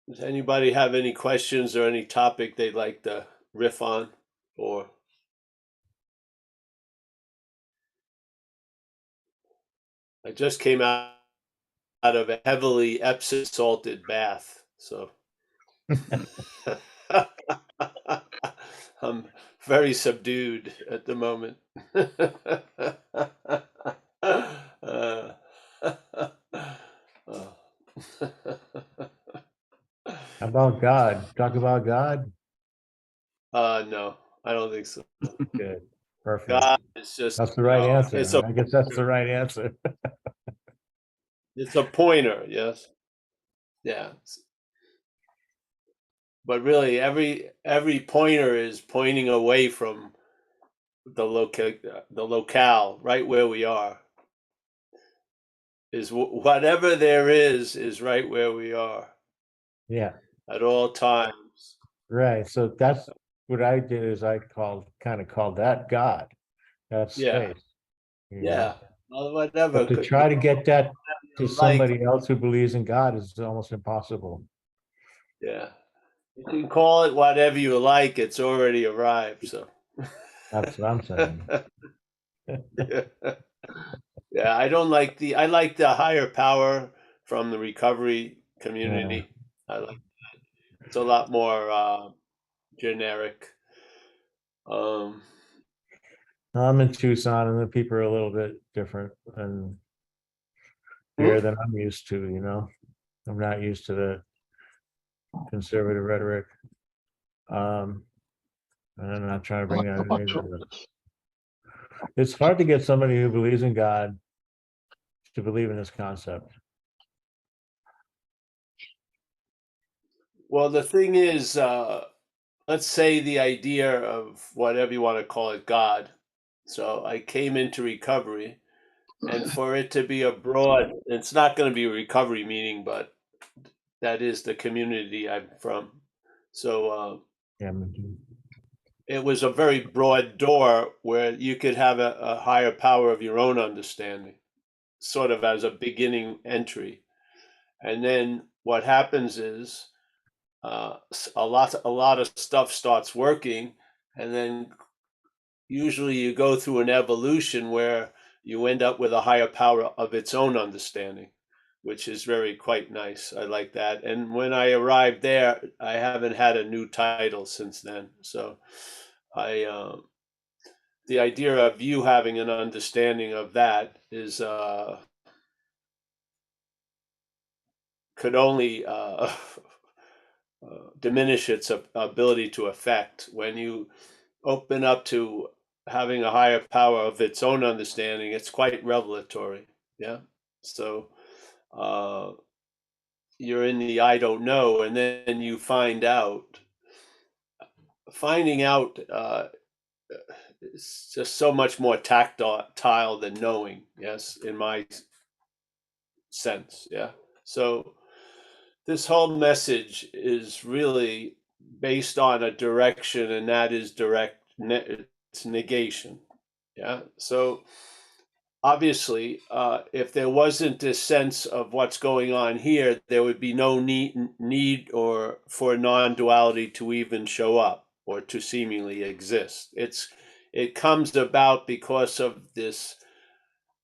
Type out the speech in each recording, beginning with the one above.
Does anybody have any questions or any topic they'd like to riff on? Or I just came out of a heavily Epsom salted bath, so I'm very subdued at the moment. Uh, oh. How about God? Talk about God? No, I don't think so. Good. Perfect. God is just, That's the right it's answer. a I guess that's the right answer. it's a pointer, yes. Yeah. But really every pointer is pointing away from the locale, right where we are. Is whatever there is right where we are Yeah, at all times. right. So that's what I did is I kind of called that God. That's Yeah, space, you know. yeah. Well, whatever But to could be try to get that to like, somebody else who believes in God is almost impossible. yeah. You can call it whatever you like, it's already arrived, so. That's what I'm saying. Yeah. Yeah, I like the higher power from the recovery Yeah. community. I like it's a lot more generic. Um, I'm in Tucson and the people are a little bit different and here hmm? than I'm used to, you know. I'm not used to the conservative rhetoric. Um, and I'm not trying to bring that in either, but it's hard to get somebody who believes in God to believe in this concept. Well, the thing is, let's say the idea of whatever you want to call it, God. So I came into recovery, and for it to be a broad, it's not going to be a recovery meeting, but that is the community I'm from. So Yeah, it was a very broad door where you could have a higher power of your own understanding, sort of as a beginning entry. And then what happens is a lot of stuff starts working, and then usually you go through an evolution where you end up with a higher power of its own understanding, which is very quite nice. I like that. And when I arrived there, I haven't had a new title since then. So I the idea of you having an understanding of that is could only diminish its ability to affect when you open up to having a higher power of its own understanding. It's quite revelatory. Yeah. So uh, you're in the I don't know, and then you find out. Finding out is just so much more tactile than knowing. Yes, in my sense. Yeah. So this whole message is really based on a direction, and that is it's negation. Yeah. So obviously, if there wasn't this sense of what's going on here, there would be no need or for non-duality to even show up or to seemingly exist. It comes about because of this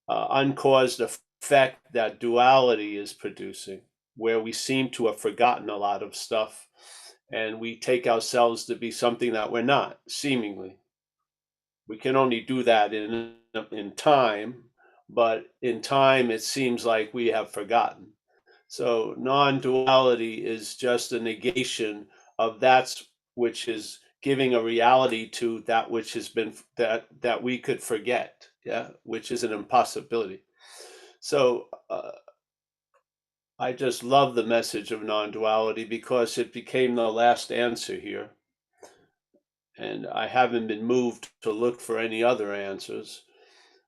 uncaused effect that duality is producing, where we seem to have forgotten a lot of stuff, and we take ourselves to be something that we're not, seemingly. We can only do that in time, but in time it seems like we have forgotten. So non-duality is just a negation of that which is giving a reality to that which has been that we could forget, yeah, which is an impossibility. So I just love the message of non-duality because it became the last answer here, and I haven't been moved to look for any other answers,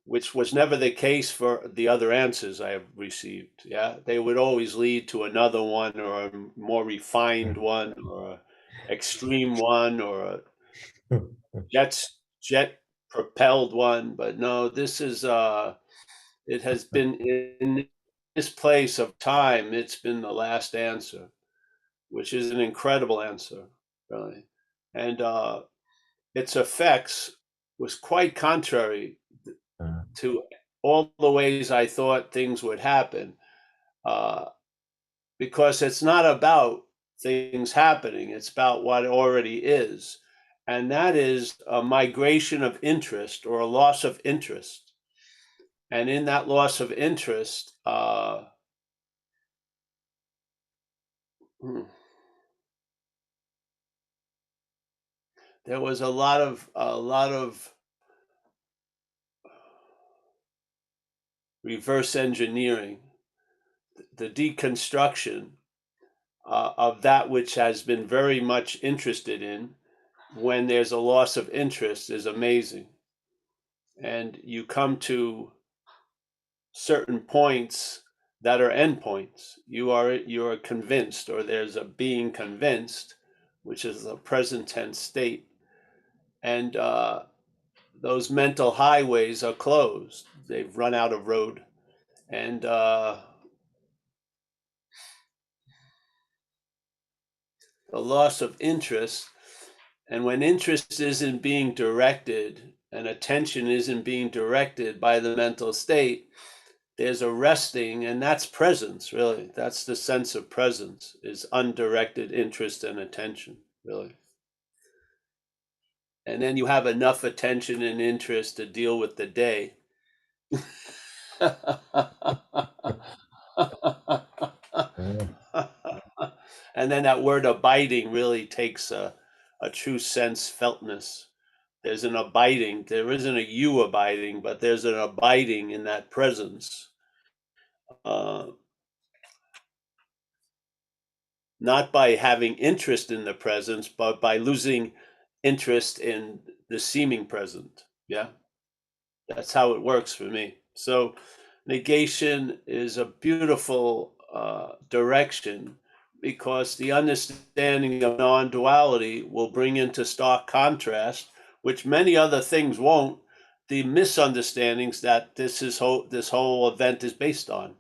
which was never the case for the other answers I have received. Yeah, they would always lead to another one, or a more refined one, or a extreme one, or a jet propelled one. But no, this is it has been in this place of time. It's been the last answer. which is an incredible answer, really. And its effects was quite contrary uh, to all the ways I thought things would happen, uh, because it's not about things happening, it's about what already is. And that is a migration of interest or a loss of interest. And in that loss of interest, hmm, there was a lot of reverse engineering, the deconstruction of that which has been very much interested in when there's a loss of interest is amazing. And you come to certain points that are endpoints. You are convinced, or there's a being convinced, which is a present tense state, and those mental highways are closed. They've run out of road, and the loss of interest. And when interest isn't being directed and attention isn't being directed by the mental state, there's a resting, and that's presence, really. That's the sense of presence, is undirected interest and attention, really. And then you have enough attention and interest to deal with the day. uh, And then that word abiding really takes a true sense feltness. There's an abiding. There isn't a you abiding, but there's an abiding in that presence. Uh, not by having interest in the presence, but by losing interest in the seeming present. Yeah, that's how it works for me. So, negation is a beautiful direction, because the understanding of non duality will bring into stark contrast, which many other things won't, the misunderstandings that this whole event is based on.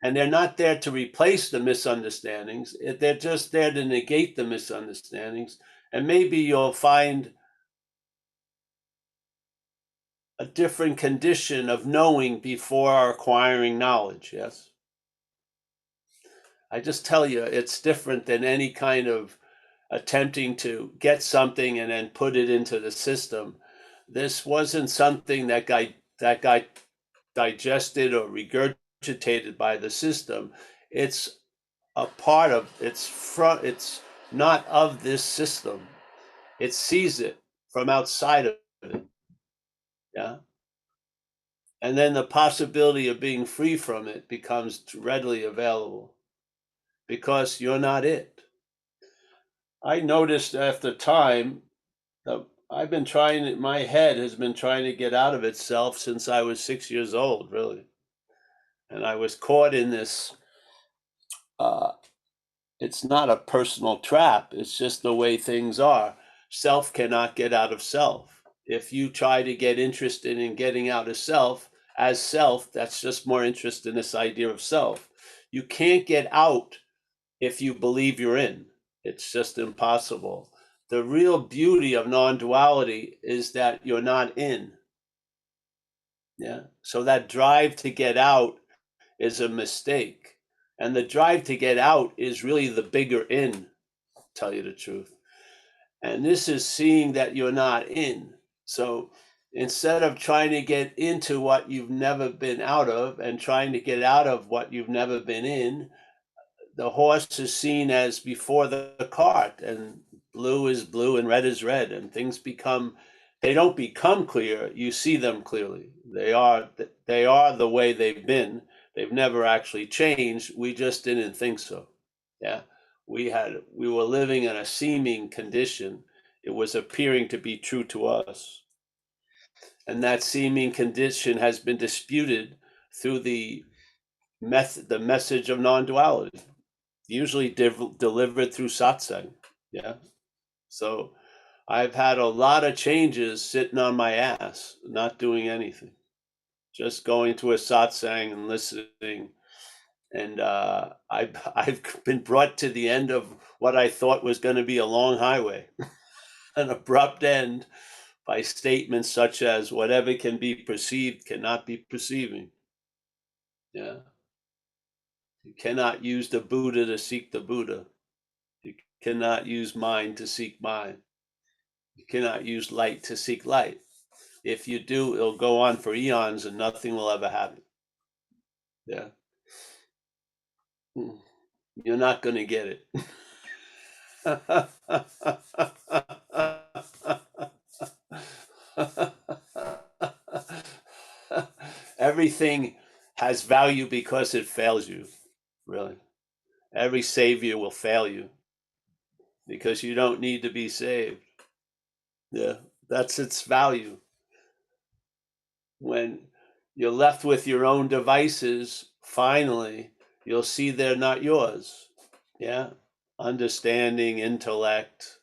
And they're not there to replace the misunderstandings. They're just there to negate the misunderstandings. And maybe you'll find a different condition of knowing before acquiring knowledge. Yes. I just tell you, it's different than any kind of attempting to get something and then put it into the system. This wasn't something that got digested or regurgitated by the system. It's a part of it's not of this system. It sees it from outside of it. Yeah. And then the possibility of being free from it becomes readily available, because you're not it. I noticed after time that my head has been trying to get out of itself since I was 6 years old, really. And I was caught in this uh, it's not a personal trap. It's just the way things are. Self cannot get out of self. If you try to get interested in getting out of self as self, that's just more interest in this idea of self. You can't get out if you believe you're in. It's just impossible. The real beauty of non-duality is that you're not in. Yeah. So that drive to get out is a mistake. And the drive to get out is really the bigger in, tell you the truth. And this is seeing that you're not in. So instead of trying to get into what you've never been out of and trying to get out of what you've never been in, the horse is seen as before the cart, and blue is blue and red is red, and they don't become clear. You see them clearly. They are the way they've been. They've never actually changed. We just didn't think so. Yeah. We were living in a seeming condition. It was appearing to be true to us. And that seeming condition has been disputed through the message of non-duality, usually delivered through satsang. Yeah. So I've had a lot of changes sitting on my ass, not doing anything, just going to a satsang and listening And I've been brought to the end of what I thought was going to be a long highway, an abrupt end by statements such as whatever can be perceived cannot be perceiving. Yeah. You cannot use the Buddha to seek the Buddha. You cannot use mind to seek mind. You cannot use light to seek light. If you do, it'll go on for eons and nothing will ever happen. Yeah. You're not going to get it. Everything has value because it fails you, really. Every savior will fail you because you don't need to be saved. Yeah, that's its value. When you're left with your own devices, finally, you'll see they're not yours. Yeah, understanding, intellect,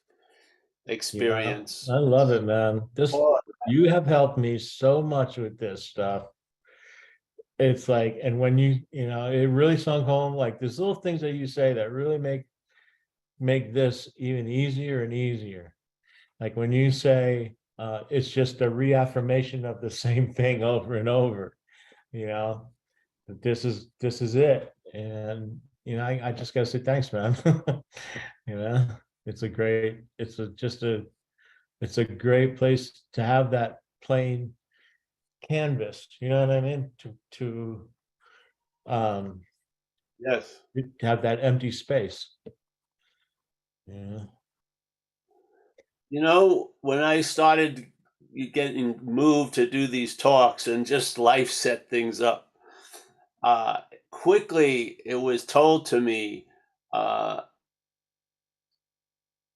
Yeah, experience. I love it, man. Oh, You have helped me so much with this stuff. It's like, and when it really sunk home, like there's little things that you say that really make this even easier and easier. Like when you say it's just a reaffirmation of the same thing over and over, you know, this is it. And I just gotta say thanks, man. you know, it's a great place to have that plain canvas, you know what I mean? Um yes. to have that empty space. Yeah. When I started getting moved to do these talks and just life set things up, uh, quickly it was told to me uh,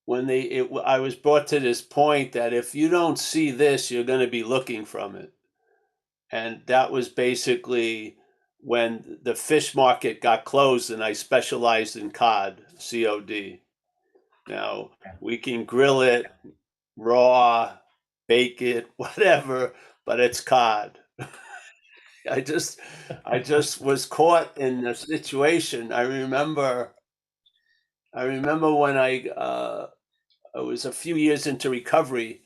I was brought to this point that if you don't see this, you're going to be looking from it. And that was basically when the fish market got closed and I specialized in cod, COD. Now we can grill it raw, bake it, whatever, but it's cod. I just I just was caught in a situation. I remember when I was a few years into recovery,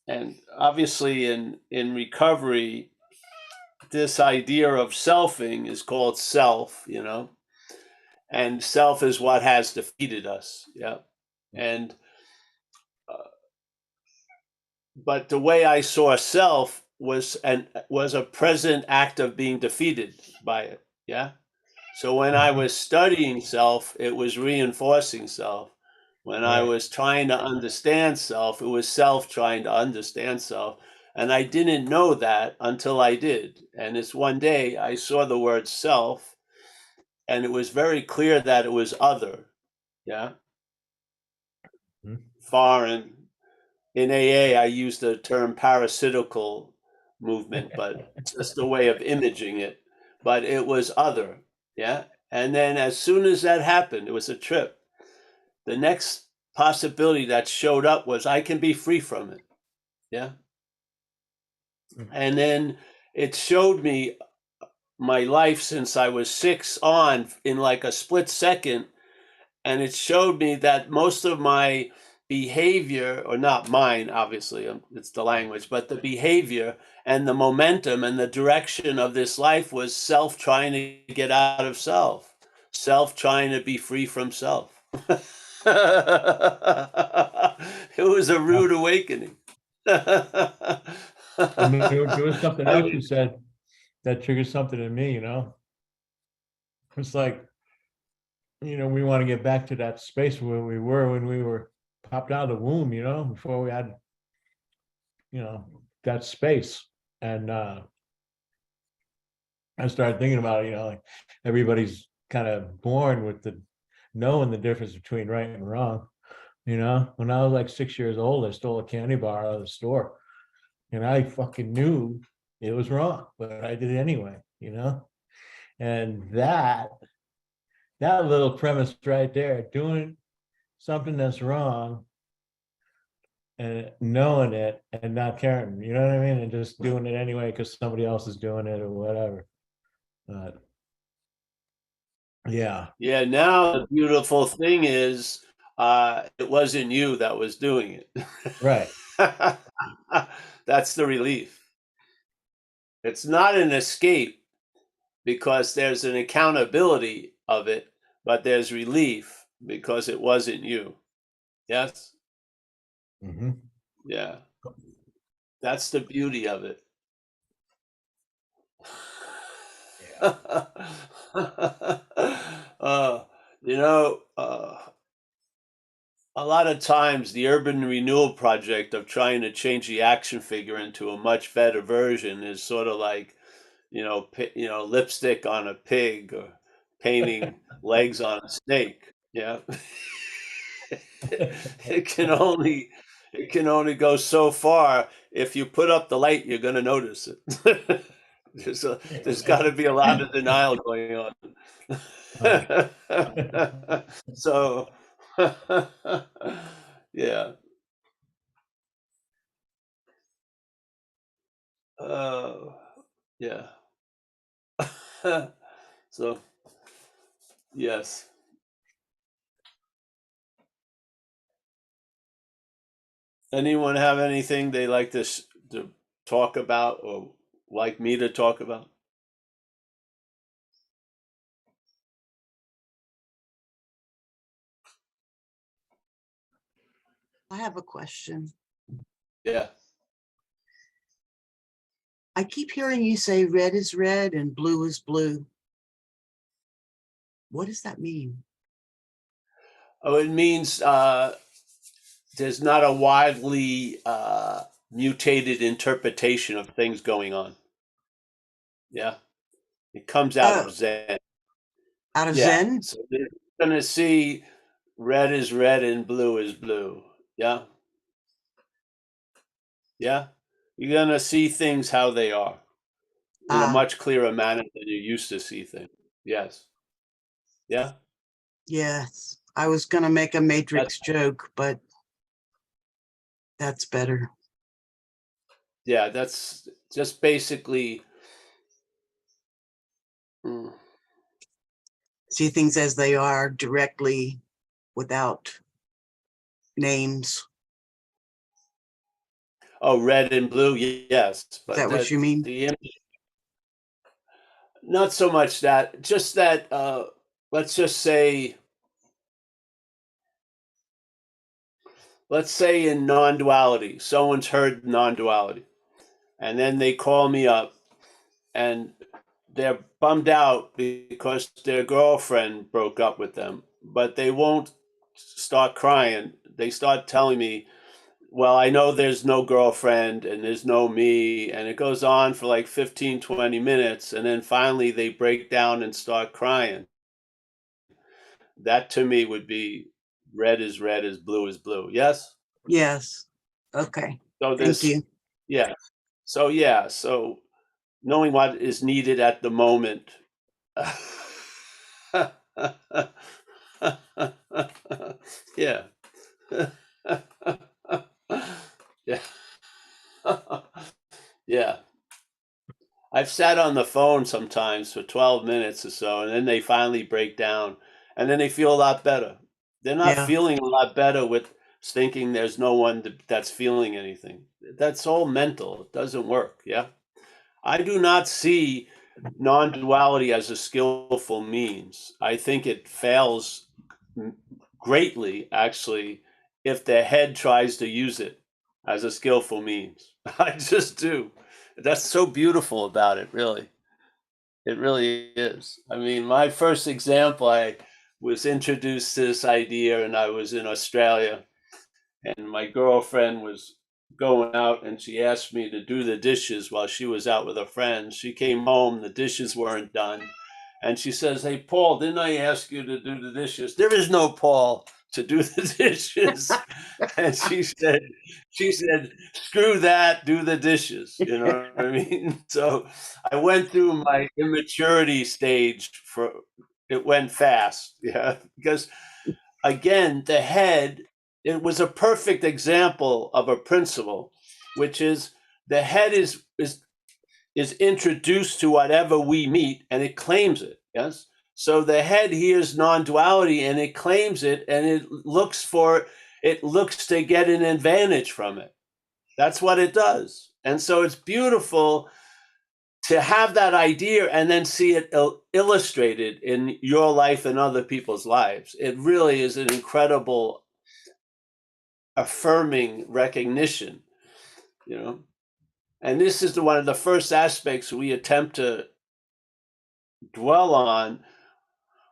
and obviously in recovery, this idea of selfing is called self, and self is what has defeated us. Yeah. And uh, but the way I saw self was a present act of being defeated by it. Yeah. So when I was studying self, it was reinforcing self. When I Right. was trying to understand self, it was self trying to understand self. And I didn't know that until I did. And it's one day I saw the word self, and it was very clear that it was other. Yeah. Mhm. Foreign. In AA, I use the term parasitical movement, but it's just a way of imaging it. But it was other. Yeah. And then as soon as that happened, it was a trip. The next possibility that showed up was I can be free from it. Yeah. And then it showed me my life since I was 6 on in like a split second. And it showed me that most of my behavior, or not mine, obviously, it's the language, but the behavior and the momentum and the direction of this life was self trying to get out of self trying to be free from self. It was a rude awakening. And there was something I else you mean, said that triggered something in me, It's like, we want to get back to that space where we were when we were popped out of the womb, before we had, that space. And I started thinking about it, like everybody's kind of born with the knowing the difference between right and wrong. When I was like 6 years old, I stole a candy bar out of the store and I fucking knew it was wrong, but I did it anyway. And that little premise right there, doing something that's wrong and knowing it and not caring, you know what I mean? And just doing it anyway because somebody else is doing it or whatever. Yeah. Yeah, now the beautiful thing is, it wasn't you that was doing it. Right. That's the relief. It's not an escape because there's an accountability of it, but there's relief because it wasn't you. Yes? Hmm. Yeah. That's the beauty of it. Yeah. uh, you know, a lot of times the urban renewal project of trying to change the action figure into a much better version is sort of like, lipstick on a pig or painting legs on a snake. Yeah. it can only it can only go so far. If you put up the light, you're going to notice it. There's got to be a lot of denial going on. Okay. So, yeah. Uh, yeah. So, yes. Anyone have anything they like to talk about or like me to talk about? I have a question. Yeah. I keep hearing you say red is red and blue is blue. What does that mean? Oh, it means there's not a widely mutated interpretation of things going on. Yeah. It comes out Oh, of Zen. out of Yeah. Zen? So you're going to see red is red and blue is blue. Yeah. Yeah. You're going to see things how they are in a Ah, much clearer manner than you used to see things. Yes. Yeah. yes. I was going to make a That's, Matrix joke, but that's better. yeah. That's just basically. mm, See things as they are directly without names. Oh, red and blue. Yes. Is But that what you mean? not so much that, just that, let's just say, let's say in non-duality, someone's heard non-duality, and then they call me up and they're bummed out because their girlfriend broke up with them, but they won't start crying. They start telling me, well, I know there's no girlfriend and there's no me, and it goes on for like 15, 20 minutes, and then finally they break down and start crying. That to me would be red is red is blue is blue. Yes? Yes. Okay. So Thank this you. yeah. So knowing what is needed at the moment. Yeah. Yeah. Yeah. I've sat on the phone sometimes for 12 minutes or so, and then they finally break down, and then they feel a lot better. They're not Yeah. feeling a lot better with thinking there's no one that's feeling anything. That's all mental. It doesn't work. Yeah. I do not see non-duality as a skillful means. I think it fails greatly, actually, if the head tries to use it as a skillful means. I just do. That's so beautiful about it, really. It really is. I mean, my first example, I was introduced to this idea, and I was in Australia, and my girlfriend was going out, and she asked me to do the dishes while she was out with her friends. She came home, the dishes weren't done, and she says, "Hey, Paul, didn't I ask you to do the dishes?" There is no Paul to do the dishes. And she said, "Screw that, do the dishes." You know what I mean? So I went through my immaturity stage for it went fast, yeah, because again, the head, it was a perfect example of a principle, which is the head is introduced to whatever we meet and it claims it. Yes. So the head hears non-duality and it claims it, and it looks to get an advantage from it. That's what it does. And so it's beautiful to have that idea and then see it illustrated in your life and other people's lives. It really is an incredible affirming recognition, you know. And this is one of the first aspects we attempt to dwell on,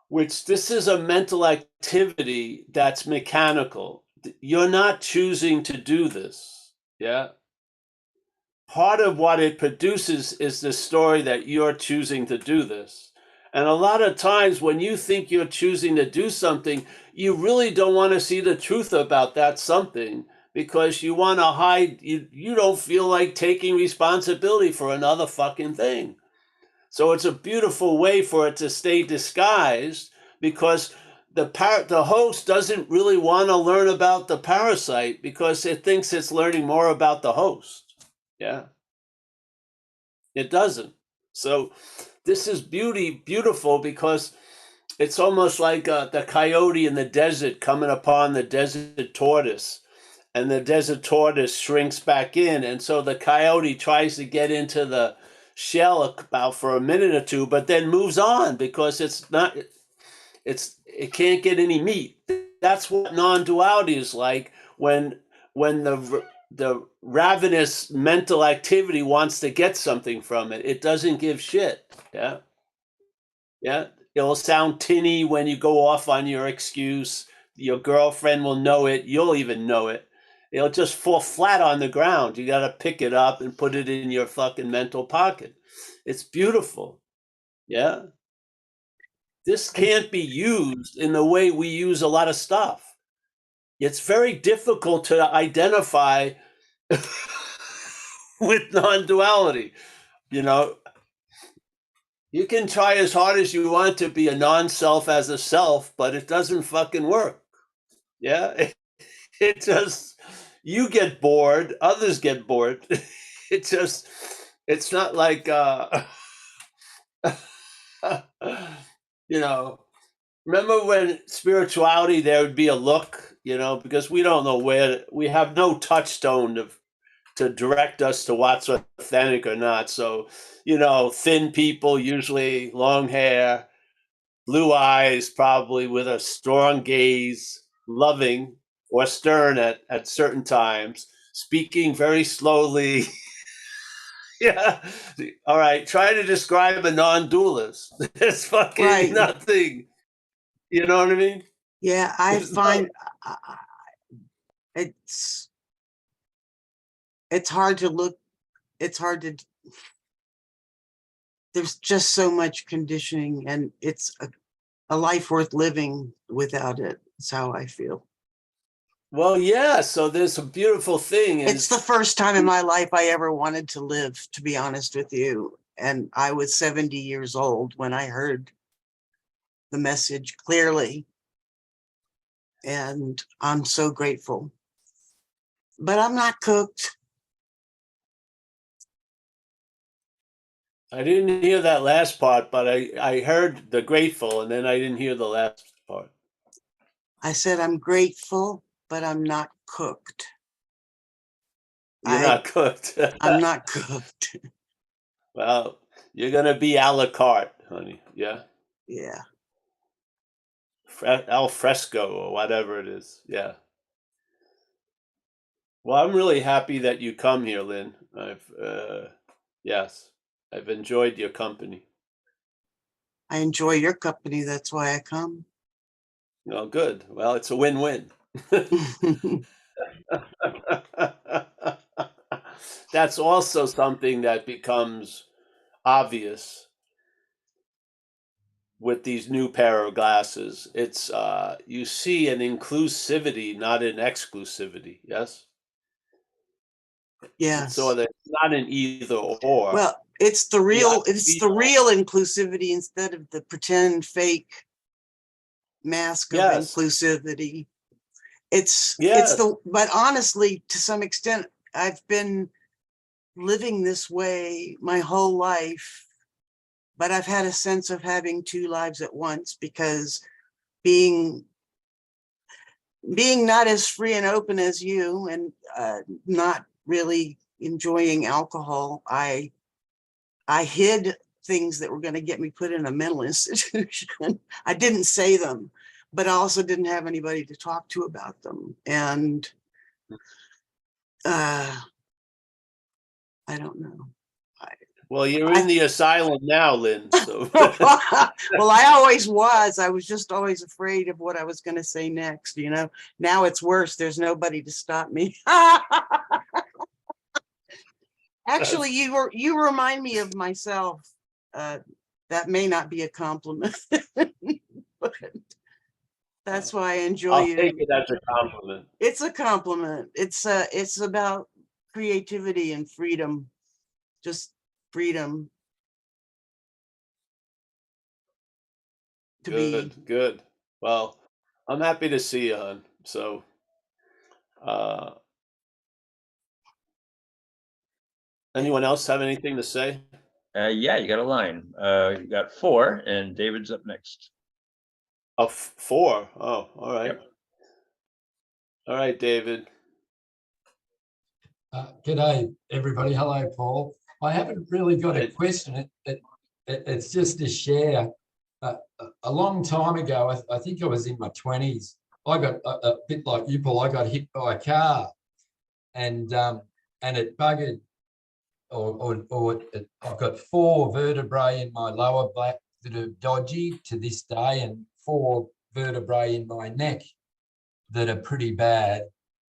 which this is a mental activity that's mechanical. You're not choosing to do this. Yeah. Part of what it produces is the story that you're choosing to do this. And a lot of times when you think you're choosing to do something, you really don't want to see the truth about that something, because you want to hide, you don't feel like taking responsibility for another fucking thing. So it's a beautiful way for it to stay disguised, because the host doesn't really want to learn about the parasite because it thinks it's learning more about the host. Yeah. It doesn't. So this is beautiful because it's almost like the coyote in the desert coming upon the desert tortoise, and the desert tortoise shrinks back in. And so the coyote tries to get into the shell about for a minute or two, but then moves on because it can't get any meat. That's what non-duality is like when the ravenous mental activity wants to get something from it. It doesn't give shit. Yeah. Yeah. It'll sound tinny when you go off on your excuse. Your girlfriend will know it. You'll even know it. It'll just fall flat on the ground. You got to pick it up and put it in your fucking mental pocket. It's beautiful. Yeah. This can't be used in the way we use a lot of stuff. It's very difficult to identify with non-duality. You know, you can try as hard as you want to be a non-self as a self, but it doesn't fucking work. Yeah. It just, you get bored, others get bored. It's not like, you know, remember when spirituality, there would be a look, you know, because we don't know we have no touchstone to direct us to what's authentic or not. So, you know, thin people, usually long hair, blue eyes, probably with a strong gaze, loving or stern at certain times, speaking very slowly. Yeah. All right. Try to describe a non-dualist. There's fucking Right. nothing. You know what I mean? Yeah, I There's find it's hard to look. It's hard to. There's just so much conditioning, and it's a life worth living without it. That's how I feel. Well, yeah. So there's a beautiful thing. It's the first time in my life I ever wanted to live, to be honest with you. And I was 70 years old when I heard the message clearly. And I'm so grateful. But I'm not cooked. I didn't hear that last part, but I heard the grateful, and then I didn't hear the last part. I said I'm grateful, but I'm not cooked. You're not cooked. I'm not cooked. Well, you're gonna be a la carte, honey. Yeah, Yeah. al fresco or whatever it is. Yeah. Well, I'm really happy that you come here, Lynn. Yes, I've enjoyed your company. I enjoy your company. That's why I come. Oh, good. Well, it's a win-win. That's also something that becomes obvious with these new pair of glasses. It's you see an inclusivity, not an exclusivity. Yes. Yes. So that it's not an either or. Well, it's the real inclusivity instead of the pretend fake mask of inclusivity. But honestly, to some extent, I've been living this way my whole life, but I've had a sense of having two lives at once, because being not as free and open as you, and not really enjoying alcohol, I hid things that were going to get me put in a mental institution. I didn't say them, but I also didn't have anybody to talk to about them. And I don't know. Well, you're in the asylum now, Lynn. So Well, I always was. I was just always afraid of what I was going to say next. You know, now it's worse. There's nobody to stop me. Actually, you remind me of myself. That may not be a compliment, but that's why I enjoy I'll you. take it as a compliment. It's a compliment. It's about creativity and freedom, just freedom to be. Good. Well, I'm happy to see you, hon. So, anyone else have anything to say? Yeah, you got a line. You got 4, and David's up next. Oh, 4. Oh, all right. Yep. All right, David. G'day, everybody. Hello, Paul. I haven't really got a question. It's just to share. A long time ago, I think I was in my 20s, I got a bit like you, Paul. I got hit by a car, and it buggered, I've got 4 vertebrae in my lower back that are dodgy to this day, and 4 vertebrae in my neck that are pretty bad.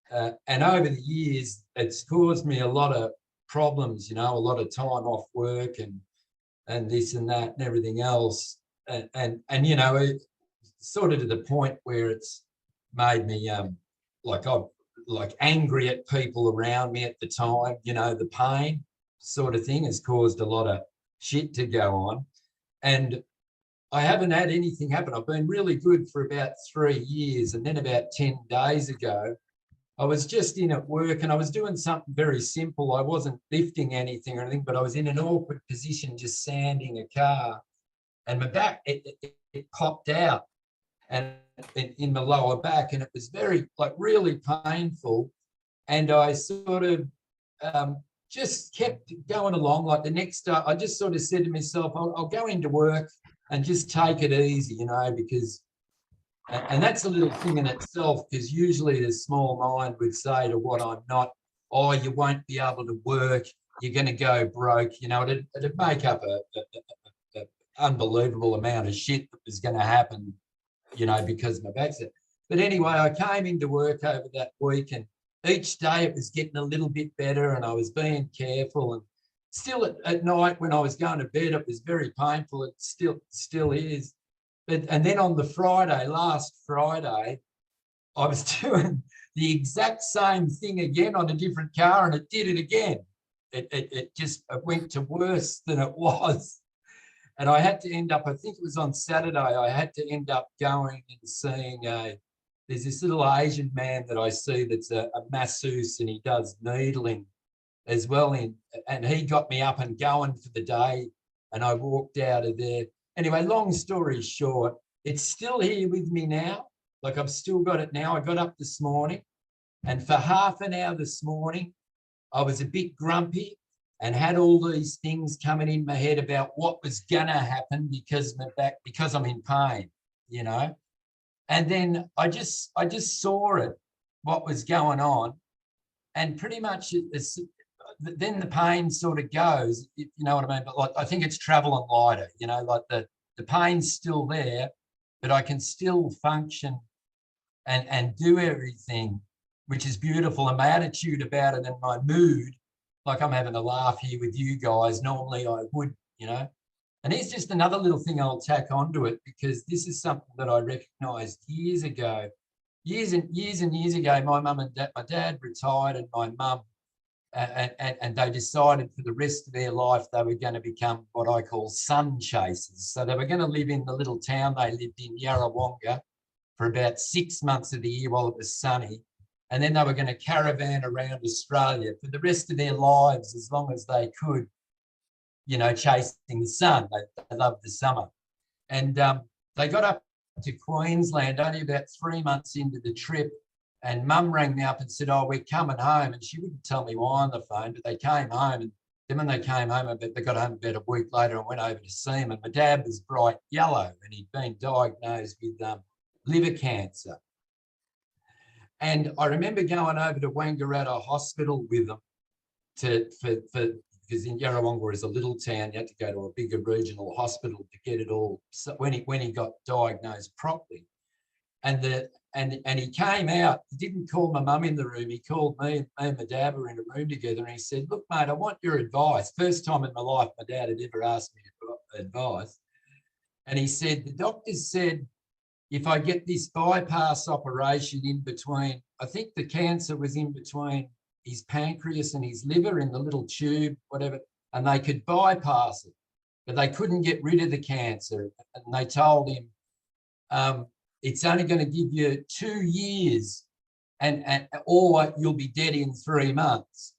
And over the years, it's caused me a lot of problems, you know, a lot of time off work and this and that and everything else. And you know, it sort of to the point where it's made me like angry at people around me at the time. You know, the pain sort of thing has caused a lot of shit to go on. And I haven't had anything happen. I've been really good for about 3 years. And then about 10 days ago, I was just in at work and I was doing something very simple. I wasn't lifting anything or anything, but I was in an awkward position just sanding a car. And my back, it popped out and in my lower back, and it was very, like, really painful. And I sort of just kept going along. Like the next day, I just sort of said to myself, I'll go into work and just take it easy, you know, because, and that's a little thing in itself, because usually the small mind would say to what I'm not, oh, you won't be able to work, you're going to go broke, you know, it'd make up a unbelievable amount of shit that was going to happen, you know, because my back's it. But anyway, I came into work over that week, and each day it was getting a little bit better, and I was being careful. And still at night when I was going to bed, it was very painful. It still is. And then on the last Friday, I was doing the exact same thing again on a different car, and it did it again. It went to worse than it was. And I had to end up, I think it was on Saturday, I had to end up going and seeing there's this little Asian man that I see that's a masseuse, and he does needling as well. And he got me up and going for the day, and I walked out of there. Anyway, long story short, it's still here with me now. Like, I've still got it now. I got up this morning, and for half an hour this morning, I was a bit grumpy and had all these things coming in my head about what was going to happen because my back, because I'm in pain, you know. And then I just saw it, what was going on, and pretty much then the pain sort of goes, if you know what I mean. But like, I think it's traveling lighter, you know, like the pain's still there, but I can still function and do everything, which is beautiful. And my attitude about it and my mood, like I'm having a laugh here with you guys. Normally I would, you know. And here's just another little thing I'll tack onto it, because this is something that I recognised years ago. Years and years ago, my mum and dad, my dad retired, and my mum, and they decided for the rest of their life they were going to become what I call sun chasers. So they were going to live in the little town they lived in, Yarrawonga, for about 6 months of the year while it was sunny. And then they were going to caravan around Australia for the rest of their lives as long as they could. chasing the sun. They love the summer. And they got up to Queensland only about 3 months into the trip. And Mum rang me up and said, "Oh, we're coming home." And she wouldn't tell me why on the phone, but they came home. And then when they came home, they got home about a week later and went over to see him. And my dad was bright yellow and he'd been diagnosed with liver cancer. And I remember going over to Wangaratta Hospital with them because in Yarrawonga is a little town. You had to go to a bigger regional hospital to get it all. So when he got diagnosed properly, and he came out. He didn't call my mum in the room. He called me, and my dad were in a room together, and he said, "Look, mate, I want your advice." First time in my life my dad had ever asked me advice. And he said, "The doctors said if I get this bypass operation in between, I think the cancer was in between his pancreas and his liver in the little tube, whatever, and they could bypass it, but they couldn't get rid of the cancer." And they told him, "It's only going to give you 2 years or you'll be dead in 3 months."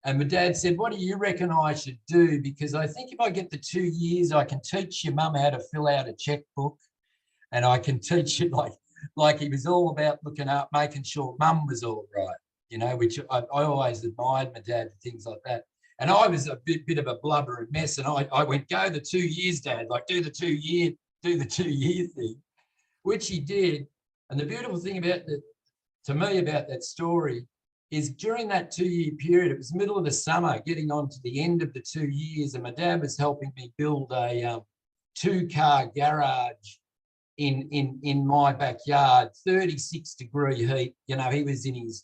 And my dad said, "What do you reckon I should do? Because I think if I get the 2 years, I can teach your mum how to fill out a checkbook, and I can teach you," like he was all about looking up, making sure mum was all right, which I always admired my dad for things like that. And I was a bit of a blubber and mess. And I went, "Go the 2 years, Dad, like do the 2 year thing," which he did. And the beautiful thing to me about that story is during that 2 year period, it was middle of the summer, getting on to the end of the 2 years. And my dad was helping me build a 2-car garage in my backyard, 36-degree heat. He was in his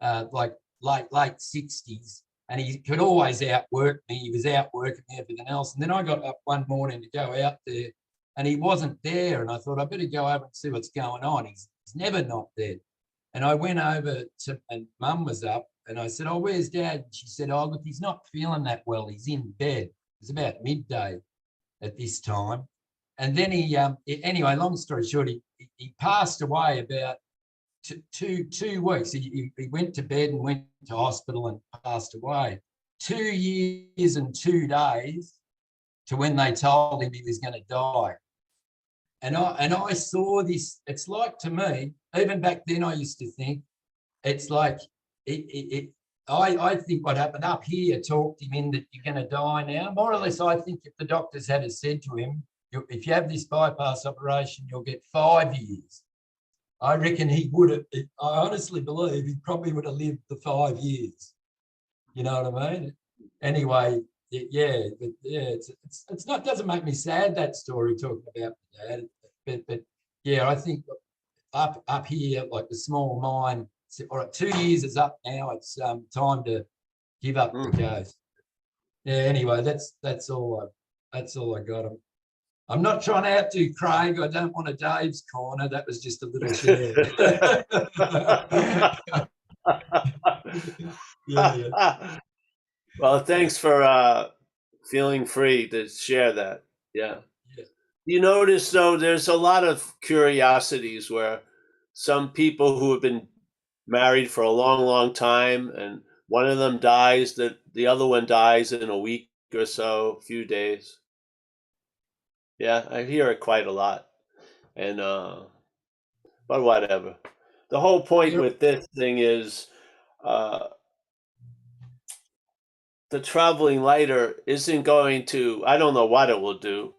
late 60s, and he could always outwork me. He was outworking me, everything else. And then I got up one morning to go out there, and he wasn't there. And I thought, I better go over and see what's going on. He's never not there. And I went over and Mum was up, and I said, "Oh, where's Dad?" And she said, "Oh, look, he's not feeling that well. He's in bed." It was about midday at this time. And then anyway, long story short, he passed away about two weeks. He went to bed and went to hospital and passed away. 2 years and 2 days to when they told him he was going to die. And I saw this. It's like, to me, even back then, I used to think it's like I think what happened up here talked him in that you're going to die now. More or less, I think if the doctors had said to him, "If you have this bypass operation, you'll get 5 years," I reckon he would have. I honestly believe he probably would have lived the 5 years. You know what I mean? Anyway, it's not, doesn't make me sad, that story talking about my dad, but yeah, I think up here, like the small mine, all right, 2 years is up now. It's time to give up the ghost. Yeah. Anyway, that's all I got. I'm not trying to outdo Craig. I don't want a Dave's corner. That was just a little share. Yeah. Well, thanks for feeling free to share that. Yeah. You notice, though, there's a lot of curiosities where some people who have been married for a long, long time, and one of them dies, that the other one dies in a week or so, a few days. Yeah, I hear it quite a lot. And but whatever. The whole point with this thing is the traveling lighter isn't going to, I don't know what it will do.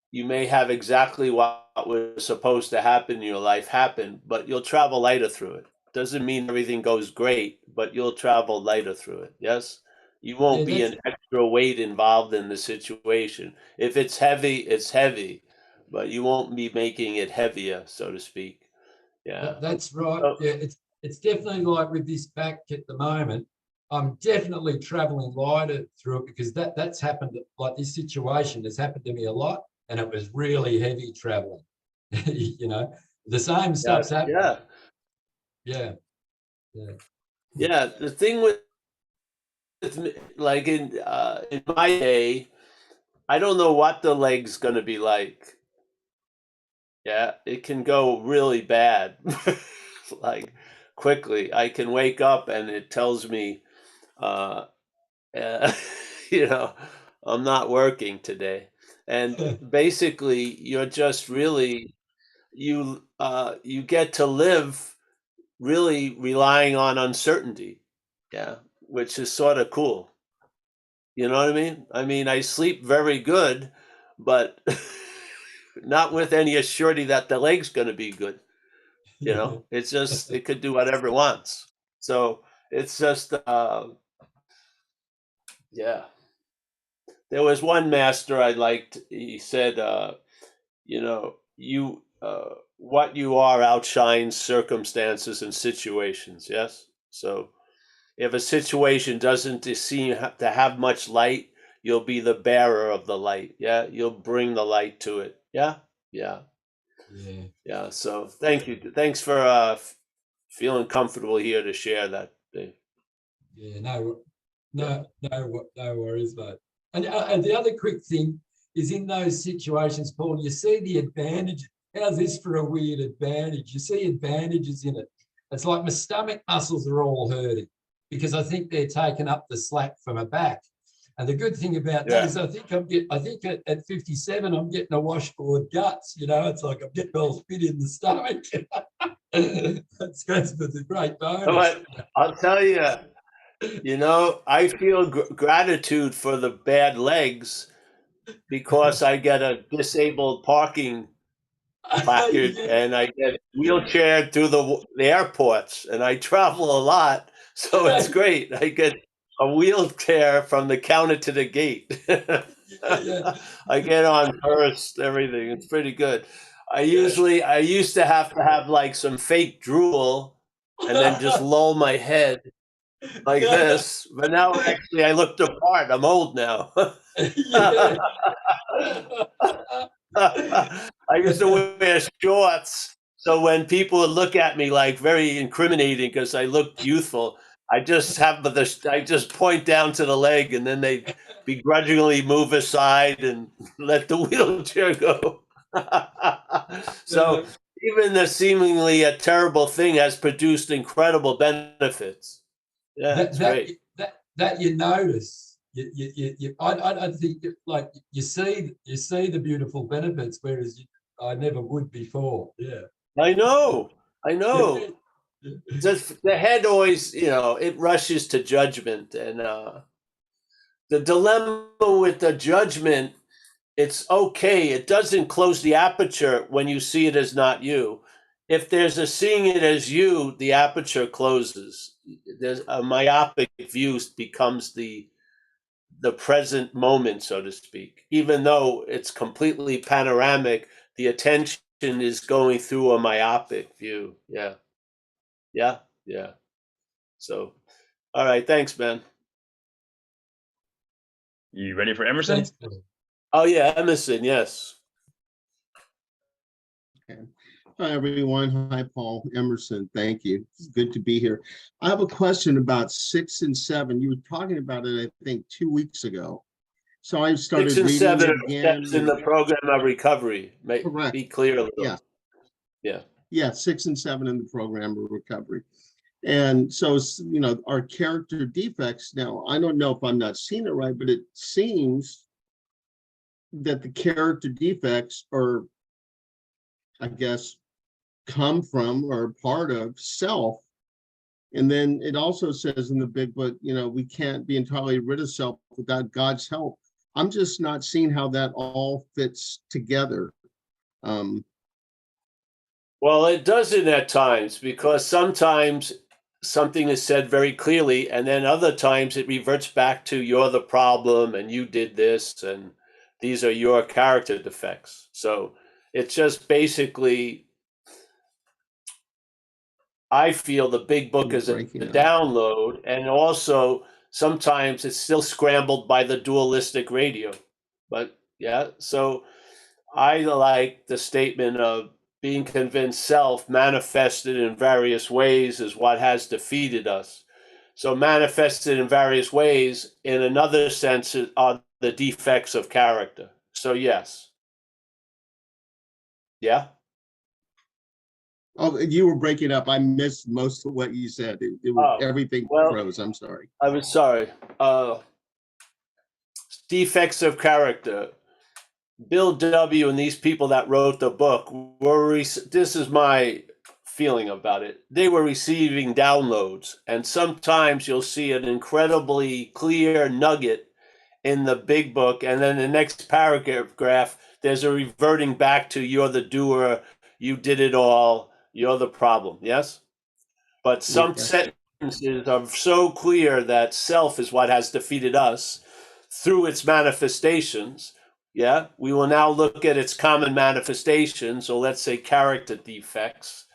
You may have exactly what was supposed to happen in your life happen, but you'll travel lighter through it. Doesn't mean everything goes great, but you'll travel lighter through it. Yes? You won't be an extra weight involved in the situation. If it's heavy, it's heavy, but you won't be making it heavier, so to speak. Yeah. That's right. Yeah, it's definitely like with this back at the moment, I'm definitely traveling lighter through it, because that's happened, like this situation has happened to me a lot, and it was really heavy traveling. The same stuff's happening. Yeah. The thing with like in my day, I don't know what the leg's gonna be like. Yeah, it can go really bad, like quickly. I can wake up and it tells me, you know, I'm not working today. And basically, you're just really you get to live really relying on uncertainty. Yeah, which is sort of cool. You know what I mean? I mean, I sleep very good, but not with any assurity that the leg's going to be good. You know, it's just it could do whatever it wants. So it's just yeah. There was one master I liked. He said, you know, you what you are outshines circumstances and situations. Yes. So if a situation doesn't seem to have much light, you'll be the bearer of the light. Yeah, you'll bring the light to it. Yeah, yeah, Yeah. yeah. So thank you. Thanks for feeling comfortable here to share that, Dave. Yeah, no worries, mate. And the other quick thing is in those situations, Paul, you see the advantage. How's this for a weird advantage? You see advantages in it. It's like my stomach muscles are all hurting because I think they're taking up the slack for my back. And the good thing about that is I think at 57, I'm getting a washboard guts, you know, it's like I'm getting all spit in the stomach. That's a great bonus. But I'll tell you, you know, I feel gratitude for the bad legs because I get a disabled parking placard Yeah. and I get wheelchaired through the airports and I travel a lot. So it's great. I get a wheelchair from the counter to the gate. Yeah. I get on first, everything. It's pretty good. I used to have like some fake drool and then just lull my head like this. But now actually I look the part. I'm old now. Yeah. I used to wear shorts, so when people would look at me like very incriminating because I looked youthful, I just point down to the leg, and then they begrudgingly move aside and let the wheelchair go. So even the seemingly a terrible thing has produced incredible benefits. Yeah, it's great. That you notice. I think like you see the beautiful benefits, whereas I never would before. Yeah. I know. Yeah. Just the head always, you know, it rushes to judgment, and the dilemma with the judgment, it's okay. It doesn't close the aperture when you see it as not you. If there's a seeing it as you, the aperture closes. There's a myopic view becomes the present moment, so to speak. Even though it's completely panoramic, the attention is going through a myopic view. Yeah. Yeah. Yeah. So, all right. Thanks, Ben. You ready for Emerson? Thanks, Paul. Oh, yeah. Emerson. Yes. Okay. Hi, everyone. Hi, Paul. Emerson. Thank you. It's good to be here. I have a question about 6 and 7. You were talking about it, I think, 2 weeks ago. So I started 6 and reading 7 it are again. steps in the program of recovery. Correct. Be clear a little. Yeah. Yeah. Yeah, 6 and 7 in the program of recovery. And so, you know, our character defects. Now, I don't know if I'm not seeing it right, but it seems that the character defects are, I guess, come from or part of self. And then it also says in the big book, you know, we can't be entirely rid of self without God's help. I'm just not seeing how that all fits together. Well, it doesn't at times, because sometimes something is said very clearly, and then other times it reverts back to you're the problem and you did this and these are your character defects. So it's just basically, I feel the big book is a download, and also sometimes it's still scrambled by the dualistic radio. But yeah, so I like the statement of being convinced self manifested in various ways is what has defeated us. So manifested in various ways, in another sense, are the defects of character. So yes. Yeah. Oh, you were breaking up. I missed most of what you said. Everything froze. I'm sorry. I was sorry. defects of character, Bill W. and these people that wrote the book were, this is my feeling about it, they were receiving downloads. And sometimes you'll see an incredibly clear nugget in the big book, and then the next paragraph, there's a reverting back to you're the doer, you did it all, you're the problem. Yes? But some Yes. sentences are so clear that self is what has defeated us through its manifestations. Yeah, we will now look at its common manifestations, or let's say character defects,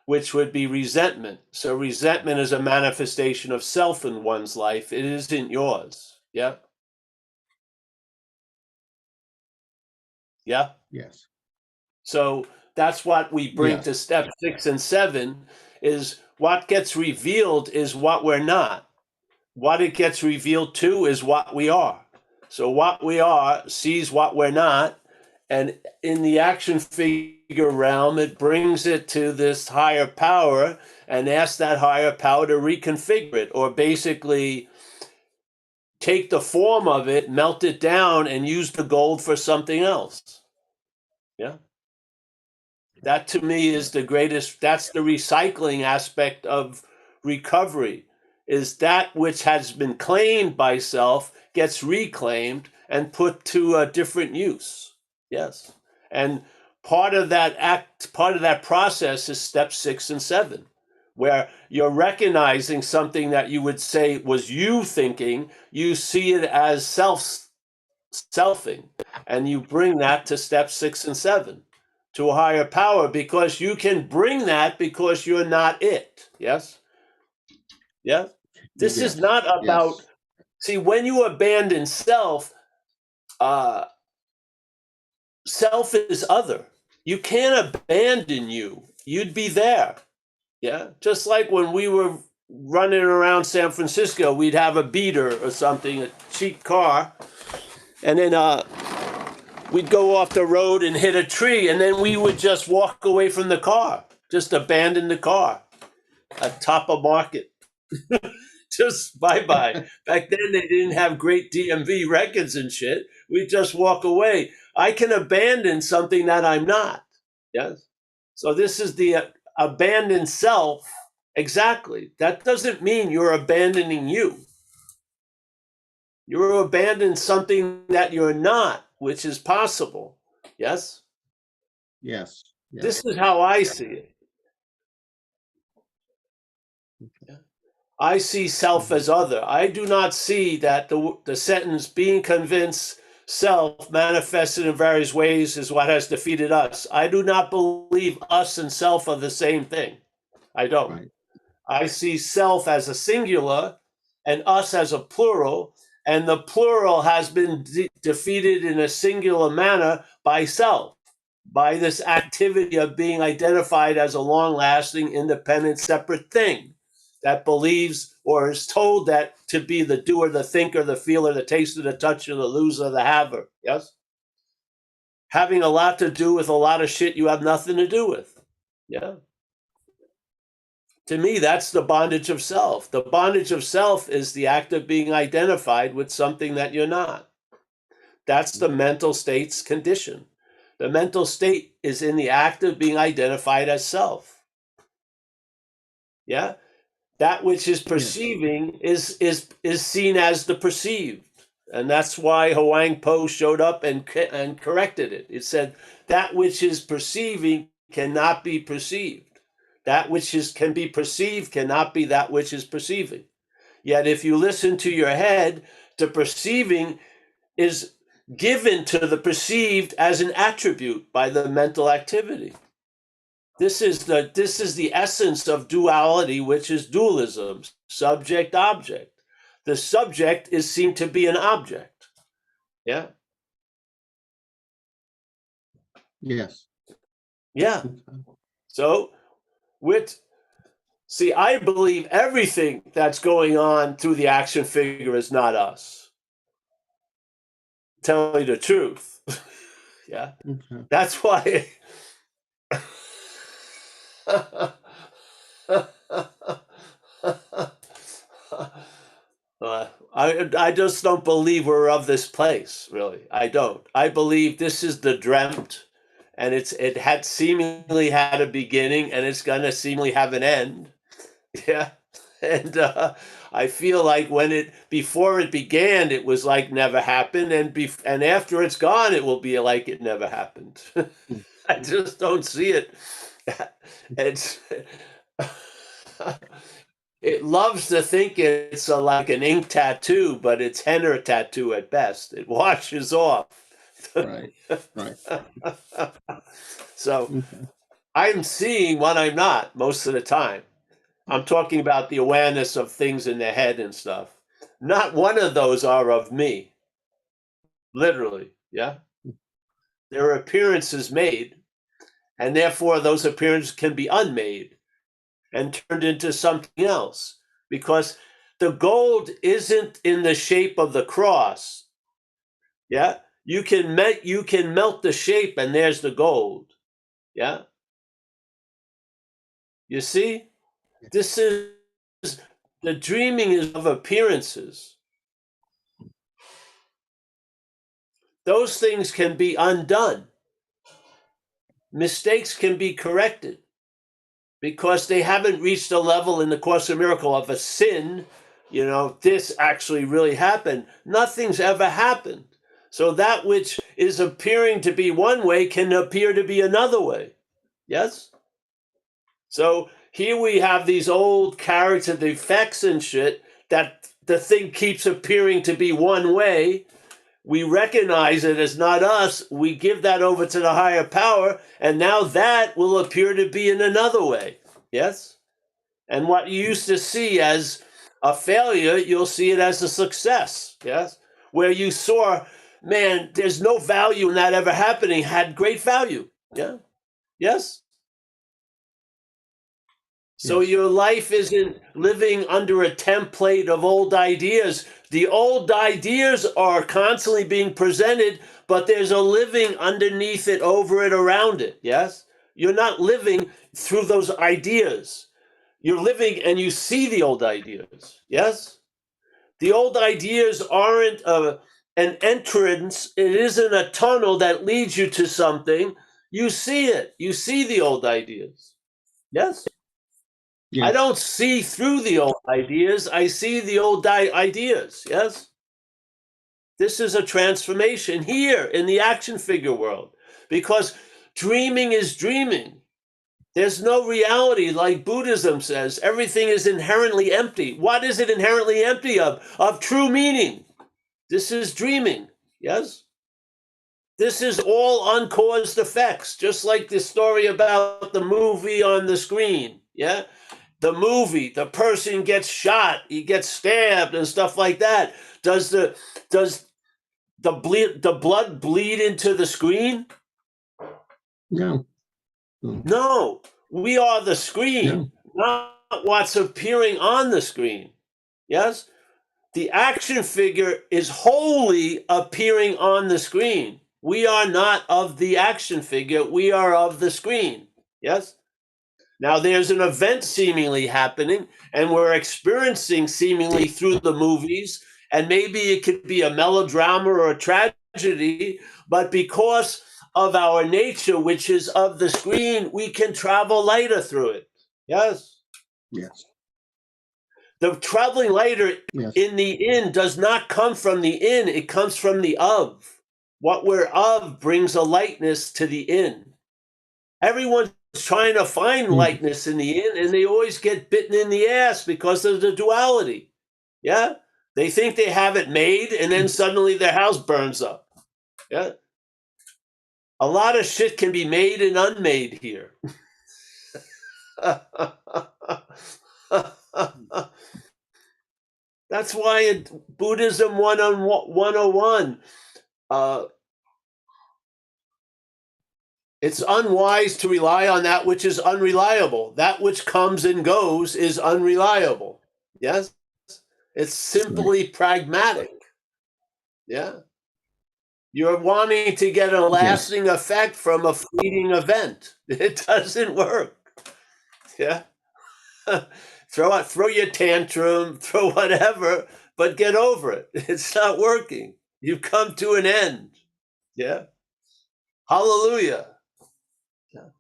which would be resentment. So resentment is a manifestation of self in one's life. It isn't yours. Yeah. Yeah. Yes. So that's what we bring Yes. to step 6 and 7 is what gets revealed is what we're not. What it gets revealed to is what we are. So what we are sees what we're not. And in the action figure realm, it brings it to this higher power and asks that higher power to reconfigure it, or basically take the form of it, melt it down, and use the gold for something else. Yeah. That to me is the greatest, that's the recycling aspect of recovery, is that which has been claimed by self gets reclaimed and put to a different use. Yes. And part of that process is step 6 and 7, where you're recognizing something that you would say was you thinking, you see it as selfing, and you bring that to step 6 and 7 to a higher power, because you can bring that because you're not it. Yes? Yeah? This is Yes. not about, Yes. see, when you abandon self, self is other. You can't abandon you. You'd be there. Yeah? Just like when we were running around San Francisco, we'd have a beater or something, a cheap car, and then we'd go off the road and hit a tree, and then we would just walk away from the car, just abandon the car at top of market. Just bye-bye. Back then, they didn't have great DMV records and shit. We just walk away. I can abandon something that I'm not. Yes? So this is the abandoned self. Exactly. That doesn't mean you're abandoning you. You're abandoning something that you're not, which is possible. Yes? Yes. Yes. This is how I see it. I see self as other. I do not see that the sentence being convinced self manifested in various ways is what has defeated us. I do not believe us and self are the same thing. I don't. Right. I see self as a singular and us as a plural, and the plural has been defeated in a singular manner by self, by this activity of being identified as a long-lasting, independent, separate thing that believes or is told that to be the doer, the thinker, the feeler, the taster, the toucher, the loser, the haver. Yes? Having a lot to do with a lot of shit you have nothing to do with. Yeah. To me, that's the bondage of self. The bondage of self is the act of being identified with something that you're not. That's the mental state's condition. The mental state is in the act of being identified as self. Yeah? That which is perceiving is seen as the perceived. And that's why Huang Po showed up and corrected it. It said, that which is perceiving cannot be perceived. That which can be perceived cannot be that which is perceiving. Yet if you listen to your head, the perceiving is given to the perceived as an attribute by the mental activity. This is the essence of duality, which is dualism, subject object. The subject is seen to be an object. Yeah. Yes. Yeah. So I believe everything that's going on through the action figure is not us. Tell you the truth. Yeah. Okay. That's why I just don't believe we're of this place, really. I don't. I believe this is the dreamt, and it had seemingly had a beginning, and it's gonna seemingly have an end. Yeah. And I feel like before it began, it was like never happened, and after it's gone, it will be like it never happened. I just don't see it. It's it loves to think it's like an ink tattoo, but it's henna tattoo at best. It washes off. Right, right. So Okay. I'm seeing what I'm not most of the time. I'm talking about the awareness of things in the head and stuff. Not one of those are of me. Literally, yeah. There are appearances made, and therefore those appearances can be unmade and turned into something else. Because the gold isn't in the shape of the cross. Yeah. You can melt the shape, and there's the gold. Yeah. You see? This is the dreaming is of appearances. Those things can be undone. Mistakes can be corrected because they haven't reached a level in the Course in Miracle of a sin. This actually really happened. Nothing's ever happened. So that which is appearing to be one way can appear to be another way. Yes? So here we have these old character defects and shit that the thing keeps appearing to be one way. We recognize it as not us. We give that over to the higher power, and now that will appear to be in another way. Yes? And what you used to see as a failure, you'll see it as a success. Yes? Where you saw, man, there's no value in that ever happening, had great value. Yeah? Yes? So Yes. your life isn't living under a template of old ideas. The old ideas are constantly being presented, but there's a living underneath it, over it, around it. Yes? You're not living through those ideas. You're living and you see the old ideas. Yes? The old ideas aren't an entrance. It isn't a tunnel that leads you to something. You see it. You see the old ideas. Yes? I Yes. don't see through the old ideas. I see the old ideas. Yes? This is a transformation here in the action figure world because dreaming is dreaming. There's no reality, like Buddhism says. Everything is inherently empty. What is it inherently empty of? Of true meaning. This is dreaming. Yes? This is all uncaused effects, just like the story about the movie on the screen. Yeah? The movie, the person gets shot, he gets stabbed and stuff like that. Does the blood bleed into the screen? No. No, we are the screen, not what's appearing on the screen. Yes? The action figure is wholly appearing on the screen. We are not of the action figure, we are of the screen. Yes? Now there's an event seemingly happening, and we're experiencing seemingly through the movies, and maybe it could be a melodrama or a tragedy, but because of our nature, which is of the screen, we can travel lighter through it. Yes? Yes. The traveling lighter Yes. in the in does not come from the in, it comes from the of. What we're of brings a lightness to the in. Everyone's trying to find lightness in the in, and they always get bitten in the ass because of the duality. Yeah? They think they have it made, and then suddenly their house burns up. Yeah? A lot of shit can be made and unmade here. That's why in Buddhism 101, it's unwise to rely on that which is unreliable. That which comes and goes is unreliable. Yes? It's simply pragmatic. Yeah? You're wanting to get a lasting effect from a fleeting event. It doesn't work. Yeah? Throw your tantrum, throw whatever. but get over it. It's not working. You've come to an end. Yeah. Hallelujah. Yeah.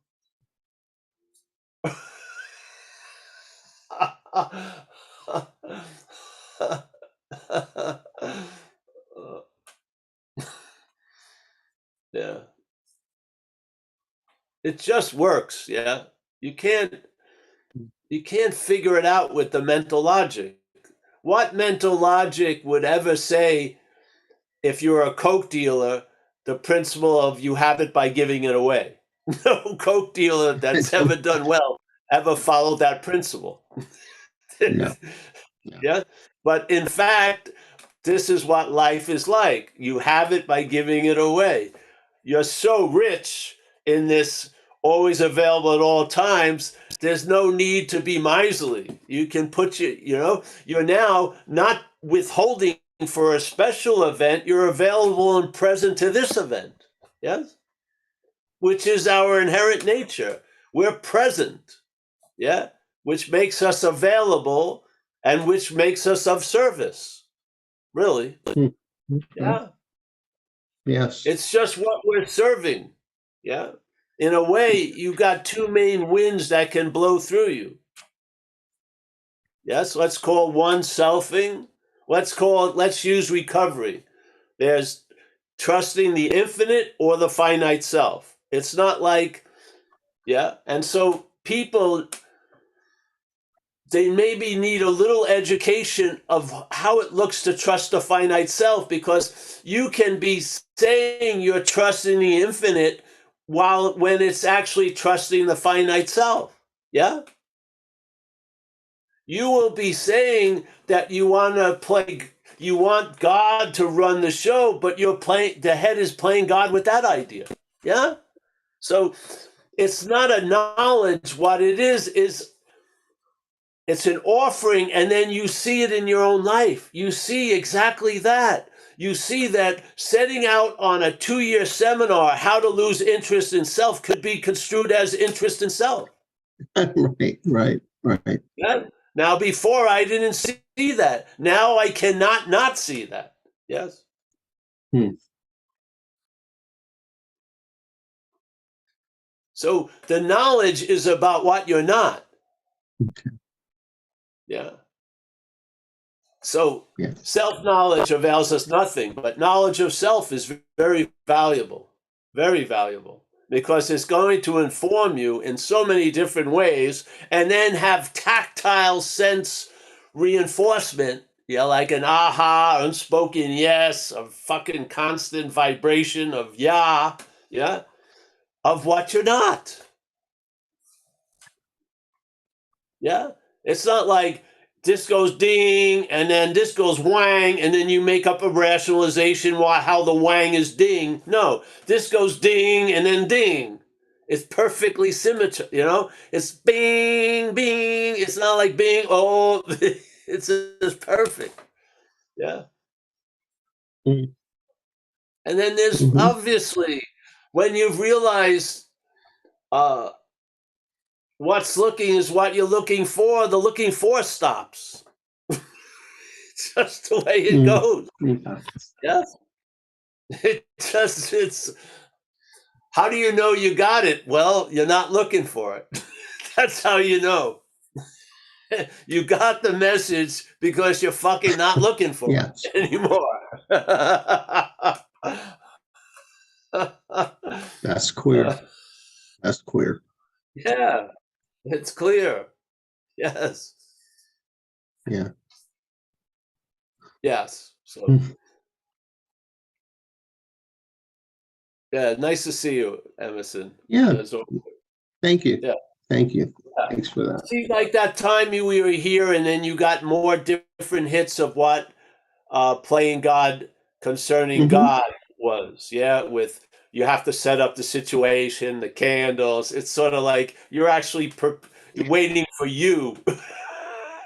Yeah. It just works. Yeah. You can't figure it out with the mental logic. What mental logic would ever say, if you're a Coke dealer, the principle of you have it by giving it away? No Coke dealer that's ever done well ever followed that principle. No. Yeah. But in fact, this is what life is like. You have it by giving it away. You're so rich in this, always available at all times. There's no need to be miserly. You can put you're now not withholding for a special event. You're available and present to this event. Yes. Which is our inherent nature. We're present. Yeah. Which makes us available and which makes us of service. Really. Yeah. Yes. It's just what we're serving. Yeah. In a way, you got two main winds that can blow through you. Yes. Let's call one selfing. Let's use recovery. There's trusting the infinite or the finite self. It's not like, yeah. And so people, they maybe need a little education of how it looks to trust the finite self, because you can be saying you're trusting the infinite when it's actually trusting the finite self. Yeah. You will be saying that you want God to run the show, but the head is playing God with that idea. Yeah. So it's not a knowledge. What it is it's an offering, and then you see it in your own life. You see exactly that. You see that setting out on a 2-year seminar, how to lose interest in self, could be construed as interest in self. Right. Yeah. Now, before I didn't see that. Now I cannot not see that. Yes. So the knowledge is about what you're not. Okay. Yeah. So Yes. self-knowledge avails us nothing, but knowledge of self is very valuable, because it's going to inform you in so many different ways, and then have tactile sense reinforcement, like an aha, unspoken yes, a fucking constant vibration of yeah, of what you're not. Yeah. It's not like this goes ding and then this goes wang, and then you make up a rationalization how the wang is ding. No, this goes ding and then ding. It's perfectly symmetrical, it's bing, bing. It's not like bing, oh, it's just perfect. Yeah. Mm. And then there's obviously, when you've realized what's looking is what you're looking for, the looking for stops. It's just the way it goes. Yes. It's how do you know you got it? Well, you're not looking for it. That's how you know. You got the message because you're fucking not looking for Yes. it anymore. That's queer. That's queer. Yeah, it's clear. Yes. Yeah. Yes. So yeah, nice to see you, Emerson. Yeah. Thank you. Yeah. Thank you. Yeah. Thanks for that. See, like that time we were here, and then you got more different hits of what playing God concerning God was. Yeah, with you have to set up the situation, the candles. It's sort of like you're actually waiting for you,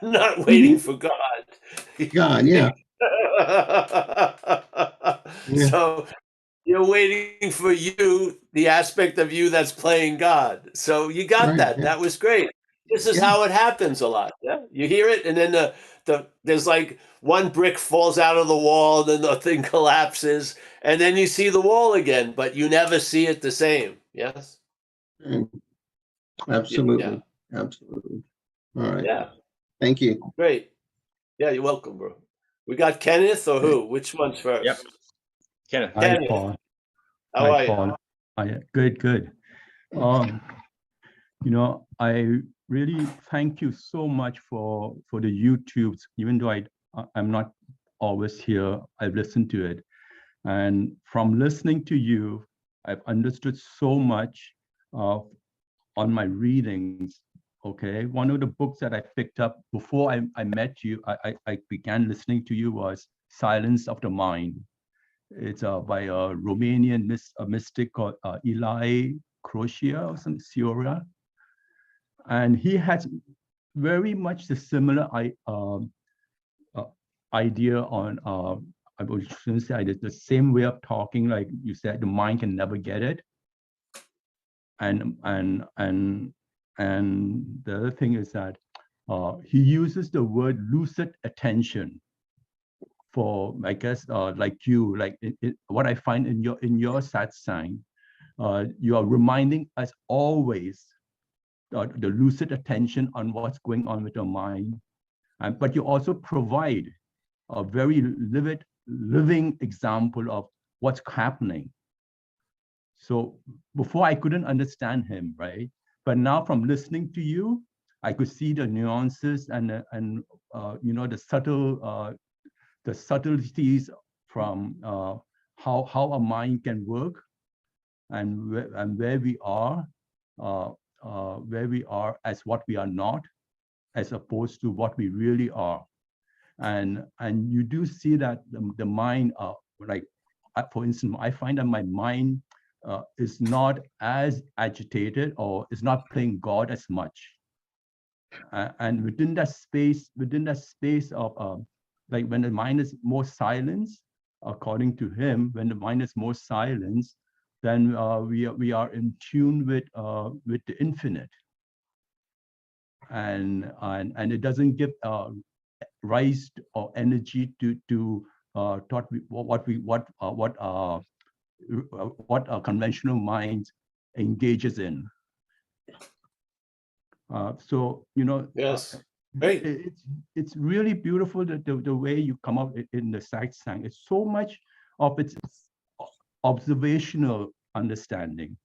not waiting for God. God, yeah. So you're waiting for you, the aspect of you that's playing God. So you got Right, that. yeah. That was great. This is Yeah. how it happens a lot. Yeah, you hear it, and then there's like one brick falls out of the wall, then the thing collapses, and then you see the wall again, but you never see it the same. Yes. Absolutely. Absolutely. All right. Yeah. Thank you. Great. Yeah, you're welcome, bro. We got Kenneth or who? Which one's first? Yep. Kenneth. Hi, Kenneth, Paul. how Hi, are you? Paul. Good, good. I really thank you so much for the YouTubes, even though I'm not always here, I've listened to it. And from listening to you, I've understood so much on my readings. Okay, one of the books that I picked up before I met you, I began listening to you, was Silence of the Mind. It's by a Romanian mystic called Eli Crocia or some Syria. And he has very much the similar idea on, I shouldn't say the same way of talking, like you said, the mind can never get it. And the other thing is that he uses the word lucid attention for, I guess, like you, like what I find in your satsang, you are reminding us always the lucid attention on what's going on with your mind, but you also provide a very living example of what's happening. So before I couldn't understand him, right? But now from listening to you, I could see the nuances and the subtleties from how a mind can work, and where we are as what we are not, as opposed to what we really are. And you do see that the mind, for instance, I find that my mind is not as agitated, or is not playing God as much. And within that space of like when the mind is more silenced, according to him, when the mind is more silenced, then we are in tune with the infinite, and it doesn't give rise or energy to what conventional mind engages in. So Yes. Great. It's really beautiful that the way you come up in the satsang. It's so much of its observational understanding,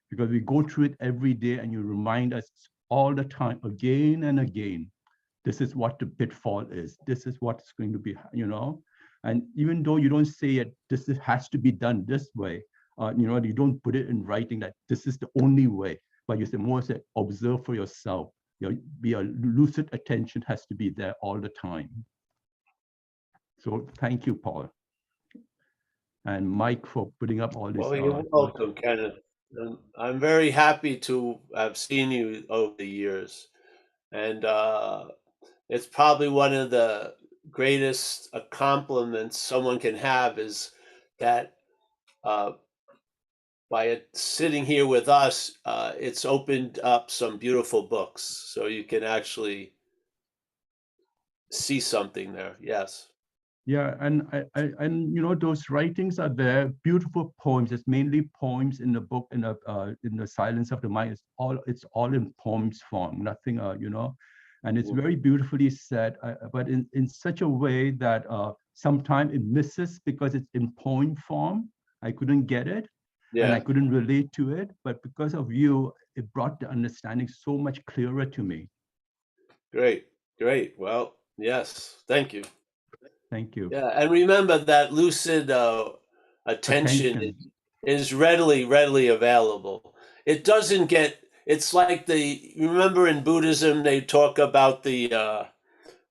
because we go through it every day, and you remind us all the time, again and again, this is what the pitfall is. This is what's going to be, and even though you don't say it, has to be done this way. You don't put it in writing that this is the only way, but you say more, observe for yourself. Be a lucid attention has to be there all the time. So thank you, Paul. And Mike, for putting up all this. Well, you're welcome, Kenneth. I'm very happy to have seen you over the years. And it's probably one of the greatest compliments someone can have, is that by sitting here with us, it's opened up some beautiful books. So you can actually see something there. Yes. Yeah, and those writings are there, beautiful poems. It's mainly poems in the book, in the Silence of the Mind. It's all in poems form, nothing, and it's very beautifully said, but in such a way that sometimes it misses because it's in poem form. I couldn't get it, and I couldn't relate to it, but because of you, it brought the understanding so much clearer to me. Great. Well, yes, thank you. Thank you. Yeah, and remember that lucid attention is readily available. It doesn't get. It's like you remember in Buddhism they talk about the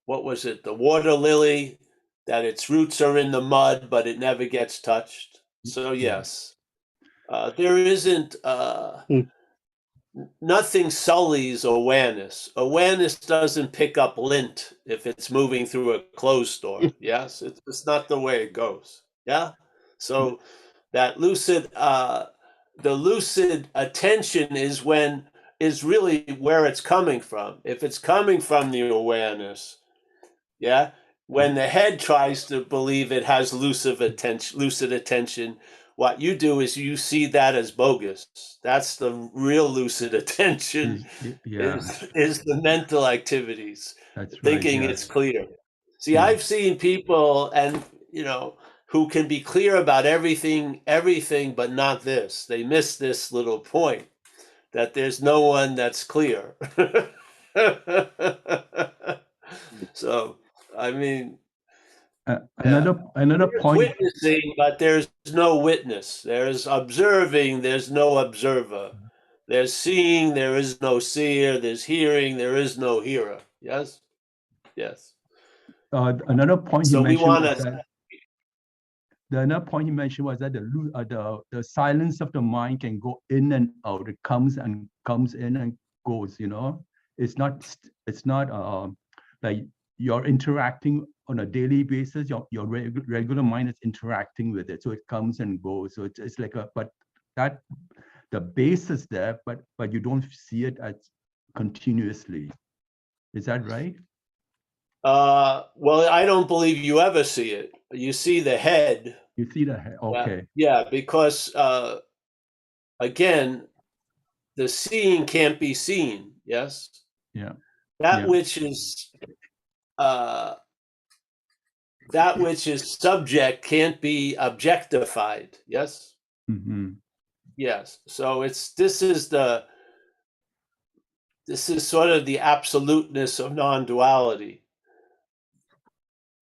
what was it? The water lily, that its roots are in the mud, but it never gets touched. So yes, there isn't. Nothing sullies awareness. Awareness doesn't pick up lint if it's moving through a closed door. Yes, it's not the way it goes. Yeah. So that lucid, the lucid attention is when is really where it's coming from. If it's coming from the awareness, yeah, when the head tries to believe it has lucid attention, what you do is you see that as bogus. That's the real lucid attention. Yeah, Is the mental activities, that's right. thinking Yes. it's clear. See, Yeah. I've seen people, and who can be clear about everything, but not this. They miss this little point that there's no one that's clear. So, I mean, Another there's point. witnessing, but there's no witness. There's observing, there's no observer. There's seeing, there is no seer. There's hearing, there is no hearer. Yes? Yes. Another point you So we mentioned want was to, that another point you mentioned was that the silence of the mind can go in and out. It comes in and goes. It's not like you're interacting on a daily basis. Your regular mind is interacting with it, so it comes and goes. So it's like but that the base is there, but you don't see it as continuously. Is that right? well, I don't believe you ever see it. You see the head. You see the head. Okay. Yeah, because again, the seeing can't be seen. Yes. Yeah. That Yeah. which is subject can't be objectified. Yes. Mm-hmm. Yes. So this is sort of the absoluteness of non-duality.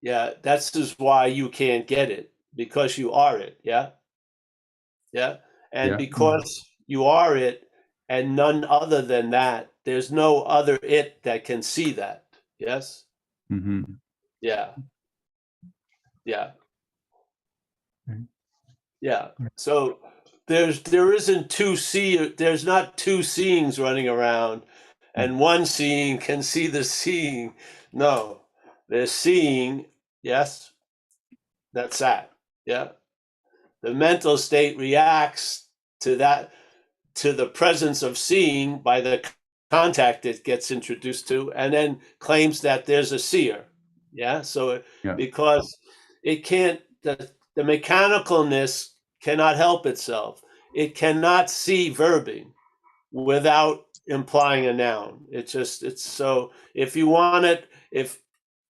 Yeah, that's just why you can't get it, because you are it. Yeah. Yeah. And Yeah. because you are it and none other than that, there's no other it that can see that. Yes. Mm-hmm. Yeah. Yeah. Okay. Yeah. So there isn't there's not two seeings running around, and one seeing can see the seeing. No. There's seeing, yes. That's that. Yeah. The mental state reacts to that, to the presence of seeing by the contact it gets introduced to, and then claims that there's a seer. Yeah. So Yeah. because it can't, the mechanicalness cannot help itself. It cannot see verbing without implying a noun. It's so if you want it, if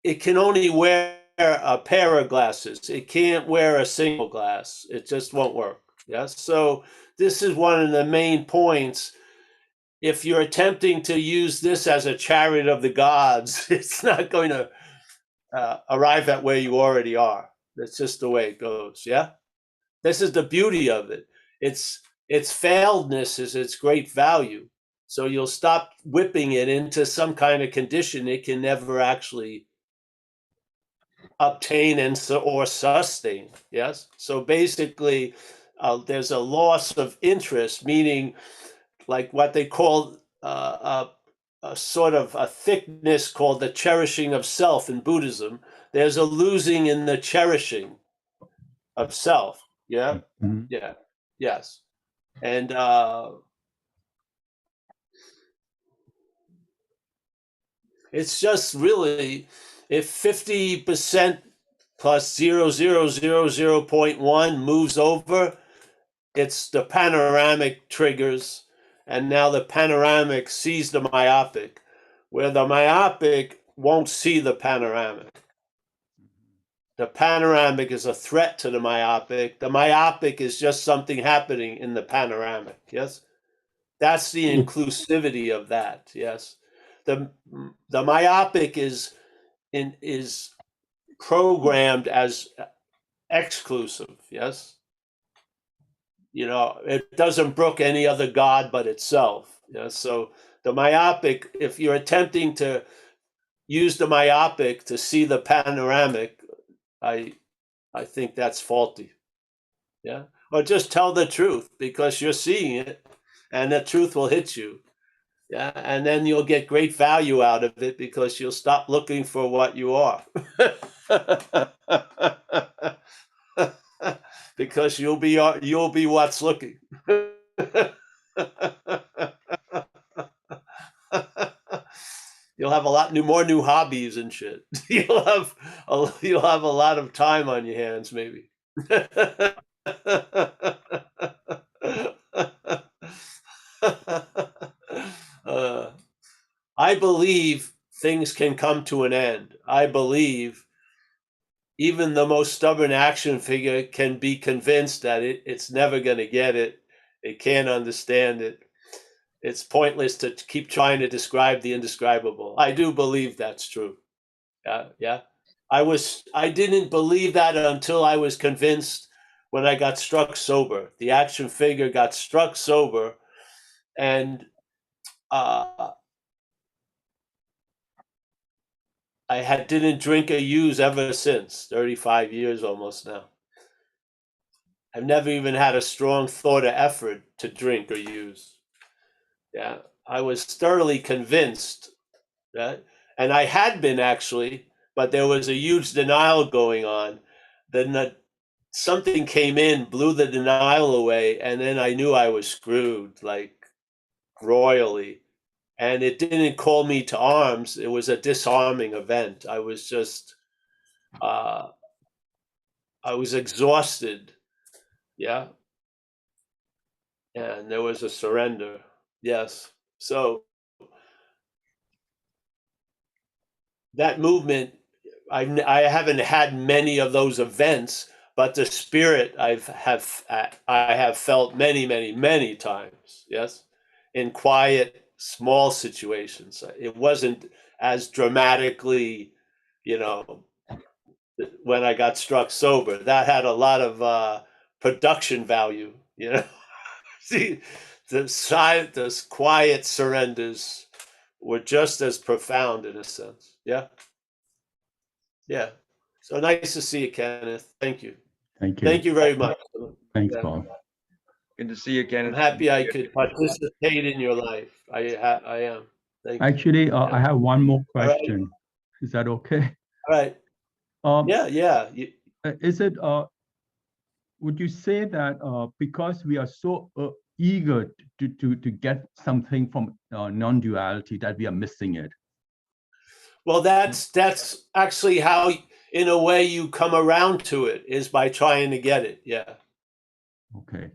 it can only wear a pair of glasses, it can't wear a single glass. It just won't work. Yes. So this is one of the main points. If you're attempting to use this as a chariot of the gods, it's not going to arrive at where you already are. That's just the way it goes. Yeah. This is the beauty of it. Its failedness is its great value. So you'll stop whipping it into some kind of condition it can never actually obtain or sustain. Yes. So basically, there's a loss of interest, meaning like what they call a sort of a thickness called the cherishing of self in Buddhism. There's a losing in the cherishing of self. Yeah. Mm-hmm. Yeah. Yes. And it's just really, if 50% plus 0.000.1 moves over, it's the panoramic triggers, and now the panoramic sees the myopic, where the myopic won't see the panoramic. The panoramic is a threat to the myopic. The myopic is just something happening in the panoramic. Yes. That's the inclusivity of that. Yes. The myopic is programmed as exclusive. Yes. It doesn't brook any other God but itself. Yeah. So the myopic, if you're attempting to use the myopic to see the panoramic, I think that's faulty. Yeah. Or just tell the truth, because you're seeing it and the truth will hit you. Yeah. And then you'll get great value out of it, because you'll stop looking for what you are. Because you'll be what's looking. You'll have a lot more new hobbies and shit. You'll have a lot of time on your hands, maybe. I believe things can come to an end. I believe even the most stubborn action figure can be convinced that it's never going to get it. It can't understand it. It's pointless to keep trying to describe the indescribable. I do believe that's true. Yeah. I didn't believe that until I was convinced when I got struck sober. The action figure got struck sober, and I didn't drink or use ever since. 35 years almost now. I've never even had a strong thought or effort to drink or use. Yeah, I was thoroughly convinced that, and I had been actually, but there was a huge denial going on. Then something came in, blew the denial away, and then I knew I was screwed, like royally. And it didn't call me to arms. It was a disarming event. I was just, I was exhausted. Yeah. And there was a surrender. Yes. So that movement, I haven't had many of those events, but the spirit I have felt many times. Yes, in quiet, small situations. It wasn't as dramatically, when I got struck sober. That had a lot of production value. See, the quiet surrenders were just as profound in a sense. Yeah. Yeah. So nice to see you, Kenneth. Thank you. Thank you. Thank you very much. Thanks, Yeah. Bob. Good to see you, I'm Kenneth. happy I could participate in your life. I am. Thank you. Actually, I have one more All right. question. Is that okay? All right. Yeah. Is it, would you say that because we are so eager to get something from non-duality that we are missing it? Well, that's actually how, in a way, you come around to it, is by trying to get it. Yeah. Okay.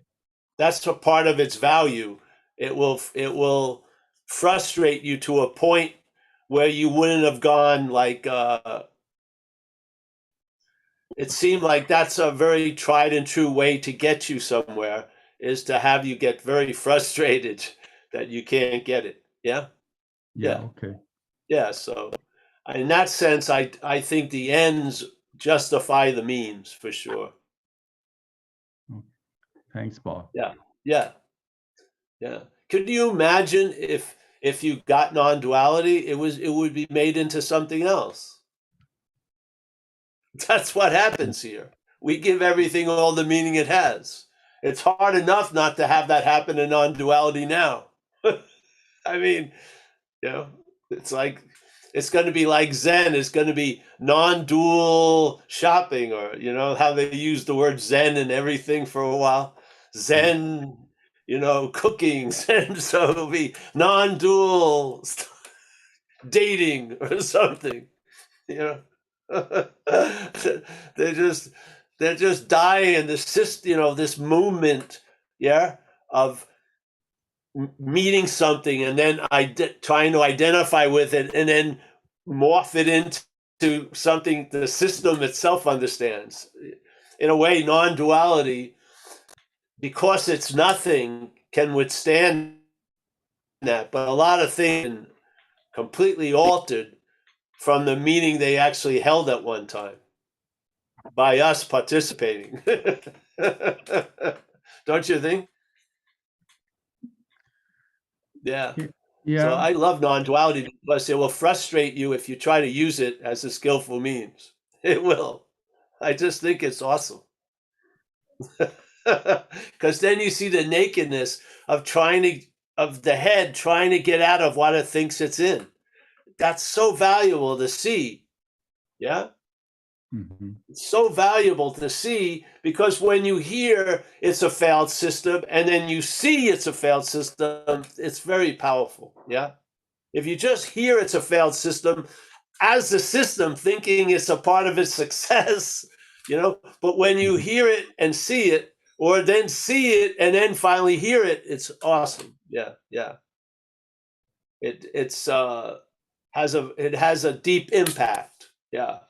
That's a part of its value. It will frustrate you to a point where you wouldn't have gone like, it seemed like that's a very tried and true way to get you somewhere, is to have you get very frustrated that you can't get it. Yeah. Yeah. Okay. Yeah. So in that sense, I think the ends justify the means for sure. Thanks, Bob. Yeah. Could you imagine if you got non-duality, it would be made into something else? That's what happens here. We give everything all the meaning it has. It's hard enough not to have that happen in non-duality now. I mean, it's like, it's going to be like Zen. It's going to be non-dual shopping, or how they use the word Zen and everything for a while. Zen, cooking. Zen, so it'll be non-dual dating or something. They're just dying this movement, of meeting something and then trying to identify with it and then morph it into something the system itself understands. In a way, non-duality, because it's nothing, can withstand that, but a lot of things completely altered from the meaning they actually held at one time by us participating. Don't you think? Yeah. Yeah. So I love non-duality because it will frustrate you if you try to use it as a skillful means. It will. I just think it's awesome. Because then you see the nakedness of the head trying to get out of what it thinks it's in. That's so valuable to see. Yeah. Mm-hmm. It's so valuable to see, because when you hear it's a failed system and then you see it's a failed system, it's very powerful. Yeah. If you just hear it's a failed system, as the system thinking it's a part of its success, but when you hear it and see it, or then see it and then finally hear it, it's awesome. Yeah. It has a deep impact. Yeah.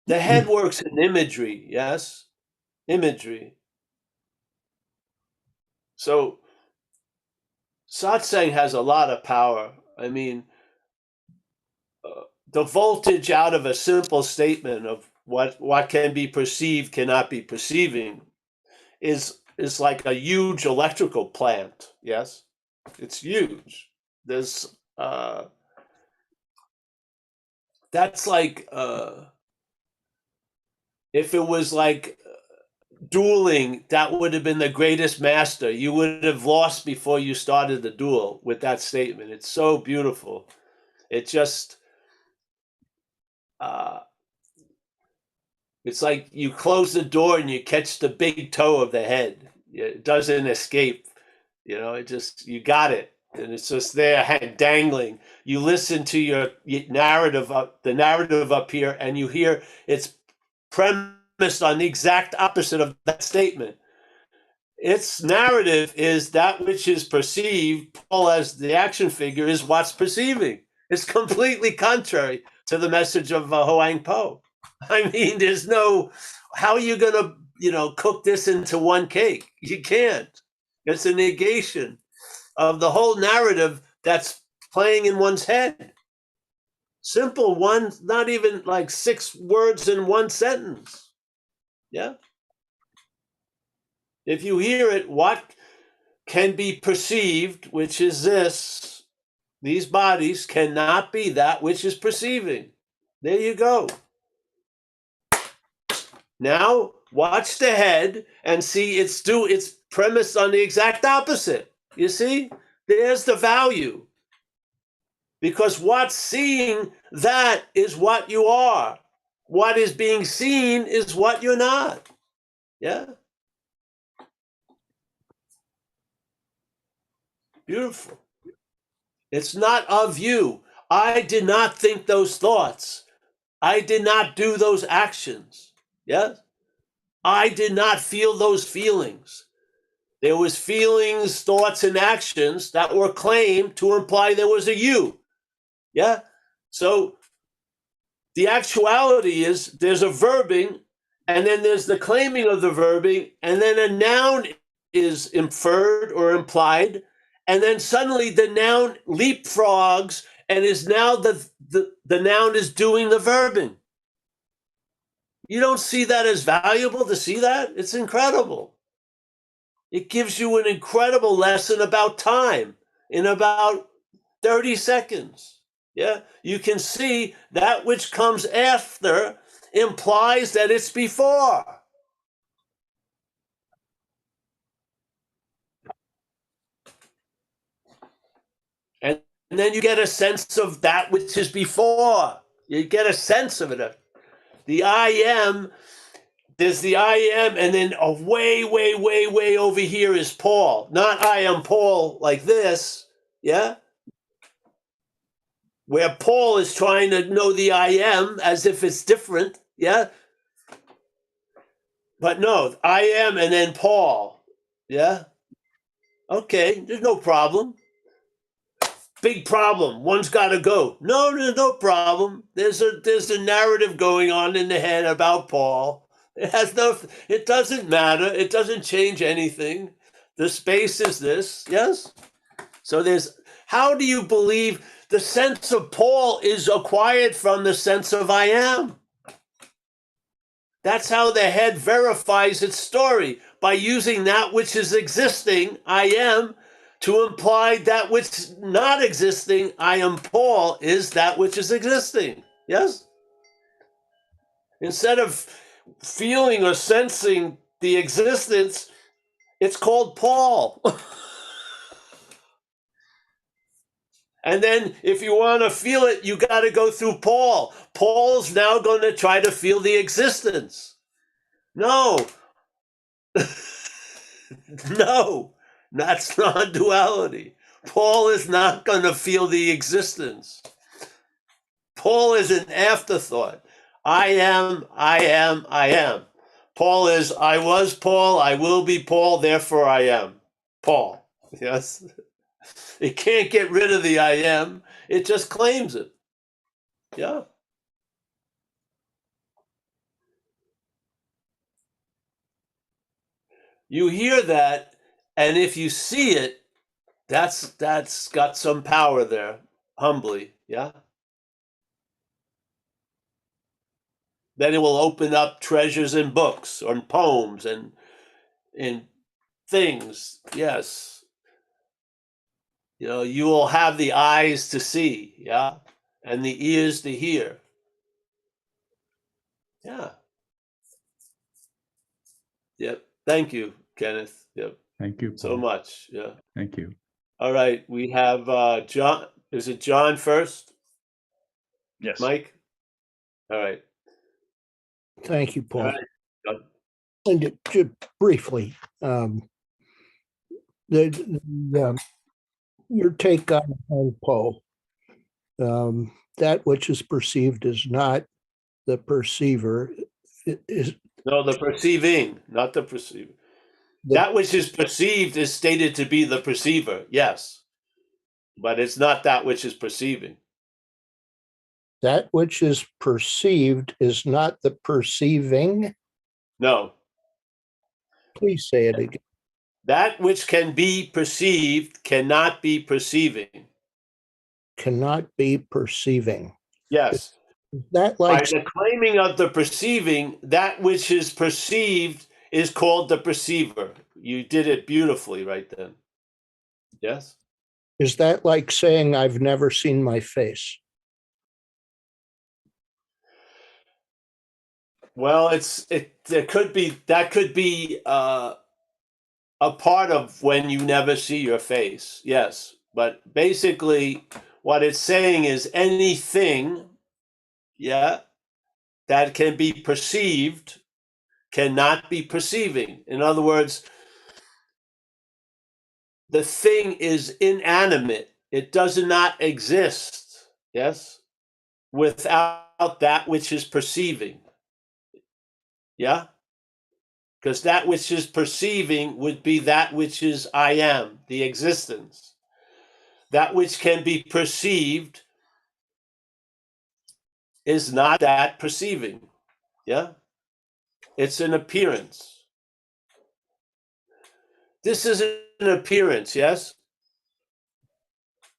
The head works in imagery, yes? Imagery. So satsang has a lot of power. I mean, the voltage out of a simple statement of what can be perceived cannot be perceiving is like a huge electrical plant. Yes, it's huge. There's that's like if it was like dueling, that would have been the greatest master. You would have lost before you started the duel with that statement. It's so beautiful. It just it's like you close the door and you catch the big toe of the head. It doesn't escape. It just, you got it. And it's just there dangling. You listen to your narrative, the narrative up here, and you hear it's premised on the exact opposite of that statement. Its narrative is that which is perceived. Paul, as the action figure, is what's perceiving. It's completely contrary to the message of Hoang Po. I mean, there's no, how are you going to, cook this into one cake? You can't. It's a negation of the whole narrative that's playing in one's head. Simple one, not even like 6 words in one sentence. Yeah. If you hear it, what can be perceived, which is this, these bodies cannot be that which is perceiving. There you go. Now, watch the head and see it's premised on the exact opposite. You see? There's the value. Because what's seeing that is what you are. What is being seen is what you're not. Yeah? Beautiful. It's not of you. I did not think those thoughts. I did not do those actions. Yes? I did not feel those feelings. There was feelings, thoughts, and actions that were claimed to imply there was a you. Yeah? So the actuality is there's a verbing, and then there's the claiming of the verbing, and then a noun is inferred or implied, and then suddenly the noun leapfrogs and is now the noun is doing the verbing. You don't see that as valuable to see that? It's incredible. It gives you an incredible lesson about time in about 30 seconds. Yeah, you can see that which comes after implies that it's before. And then you get a sense of that which is before. You get a sense of it. The I am, there's the I am, and then way over here is Paul. Not I am Paul like this, yeah? Where Paul is trying to know the I am as if it's different, yeah? But no, I am and then Paul, yeah? Okay, there's no problem. Big problem. One's got to go. No, there's no problem. There's a narrative going on in the head about Paul. It doesn't matter. It doesn't change anything. The space is this, yes? So how do you believe the sense of Paul is acquired from the sense of I am? That's how the head verifies its story, by using that which is existing, I am, to imply that which is not existing, I am Paul, is that which is existing. Yes? Instead of feeling or sensing the existence, it's called Paul. And then if you want to feel it, you got to go through Paul. Paul's now going to try to feel the existence. No. No, that's not duality. Paul is not going to feel the existence. Paul is an afterthought. I am, I am, I am. Paul is, I was Paul, I will be Paul, therefore I am Paul. Yes. It can't get rid of the I am. It just claims it. Yeah. You hear that, and if you see it, that's got some power there, humbly. Yeah. Then it will open up treasures in books or in poems and in things. Yes. You know, you will have the eyes to see, yeah, and the ears to hear. Yeah. Yep. Thank you, Kenneth. Yep. Thank you, So Paul. much. Yeah. Thank you. All right. We have John. Is it John first? Yes. Mike? All right. Thank you, All Paul. right. And just briefly, your take on Paul, that which is perceived is not the perceiver. Is No, the perceiving, not the perceiver. That which is perceived is stated to be the perceiver, yes, but it's not that which is perceiving. that which is perceived is not the perceiving? No, Please say it again. that which can be perceived cannot be perceiving. Cannot be perceiving. Yes, Is that by like the claiming of the perceiving, that which is perceived is called the perceiver. You did it beautifully right then. Yes. is that like saying I've never seen my face? Well, there could be that could be a part of when you never see your face. Yes, but basically, what it's saying is anything, yeah, that can be perceived cannot be perceiving. In other words, the thing is inanimate. It does not exist. Yes, without that which is perceiving. Yeah. Because that which is perceiving would be that which is I am, the existence. That which can be perceived is not that perceiving. Yeah? It's an appearance. This is an appearance, yes?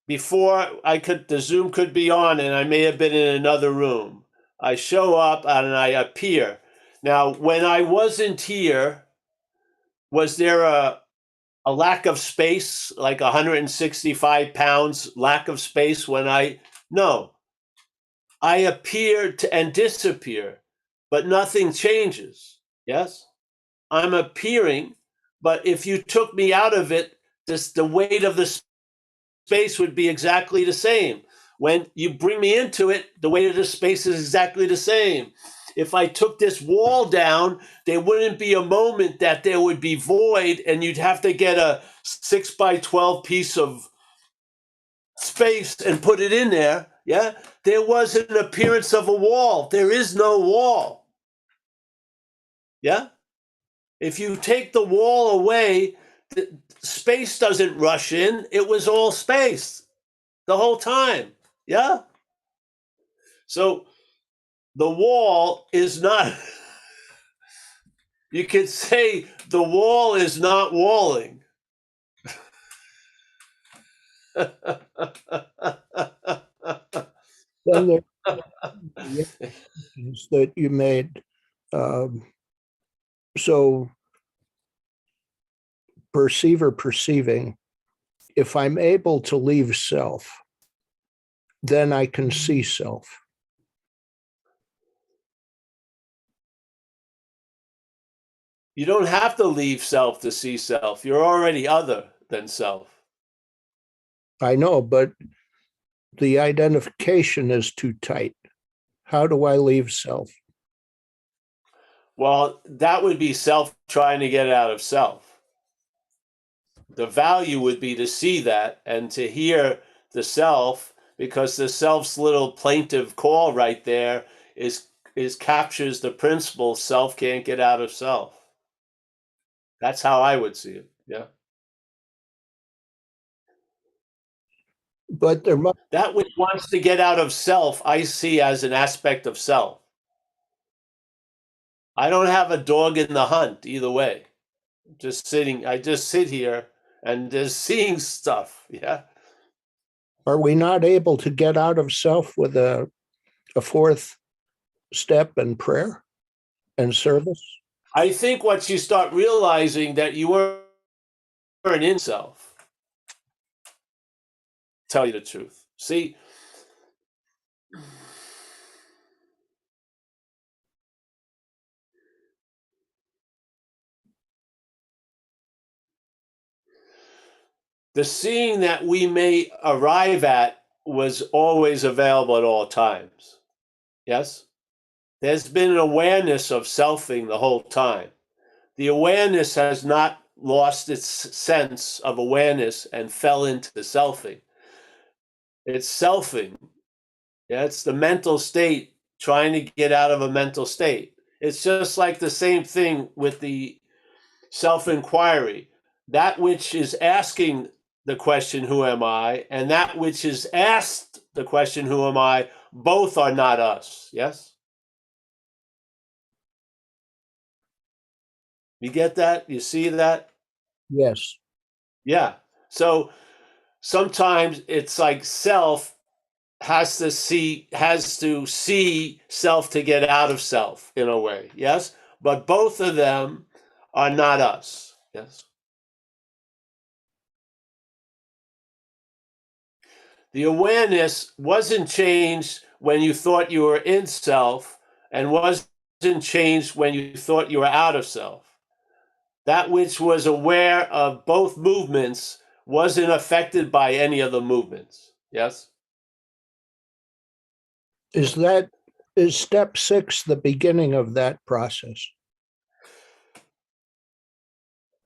Before the Zoom could be on and I may have been in another room. I show up and I appear. Now, when I wasn't here, was there a lack of space, like 165 pounds lack of space no, I appear to and disappear, but nothing changes. Yes, I'm appearing, but if you took me out of it, the weight of the space would be exactly the same. When you bring me into it, the weight of the space is exactly the same. If I took this wall down, there wouldn't be a moment that there would be void and you'd have to get a 6x12 piece of space and put it in there. Yeah. There was an appearance of a wall. There is no wall. Yeah. If you take the wall away, the space doesn't rush in. It was all space the whole time. Yeah. So the wall is not, you could say the wall is not walling. Then there is that you made. So perceiver perceiving, if I'm able to leave self, then I can see self. You don't have to leave self to see self. You're already other than self. I know, but the identification is too tight. How do I leave self? Well, that would be self trying to get out of self. the value would be to see that and to hear the self, because the self's little plaintive call right there is captures the principle self can't get out of self. That's how I would see it. Yeah. But there must, That which wants to get out of self, I see as an aspect of self. I don't have a dog in the hunt either way. I just sit here and just seeing stuff. Yeah. are we not able to get out of self with a fourth step in prayer and service? I think once you start realizing that you weren't in self, tell you the truth. See, the seeing that we may arrive at was always available at all times. Yes? There's been an awareness of selfing the whole time. The awareness has not lost its sense of awareness and fell into the selfing. It's selfing. Yeah, it's the mental state trying to get out of a mental state. It's just like the same thing with the self-inquiry. That which is asking the question, who am I? And that which is asked the question, who am I? Both are not us. Yes? You get that? You see that? Yes. Yeah. So sometimes it's like self has to see self to get out of self in a way. Yes? But both of them are not us. Yes? The awareness wasn't changed when you thought you were in self and wasn't changed when you thought you were out of self. That which was aware of both movements wasn't affected by any of the movements. Yes? Is step 6 the beginning of that process?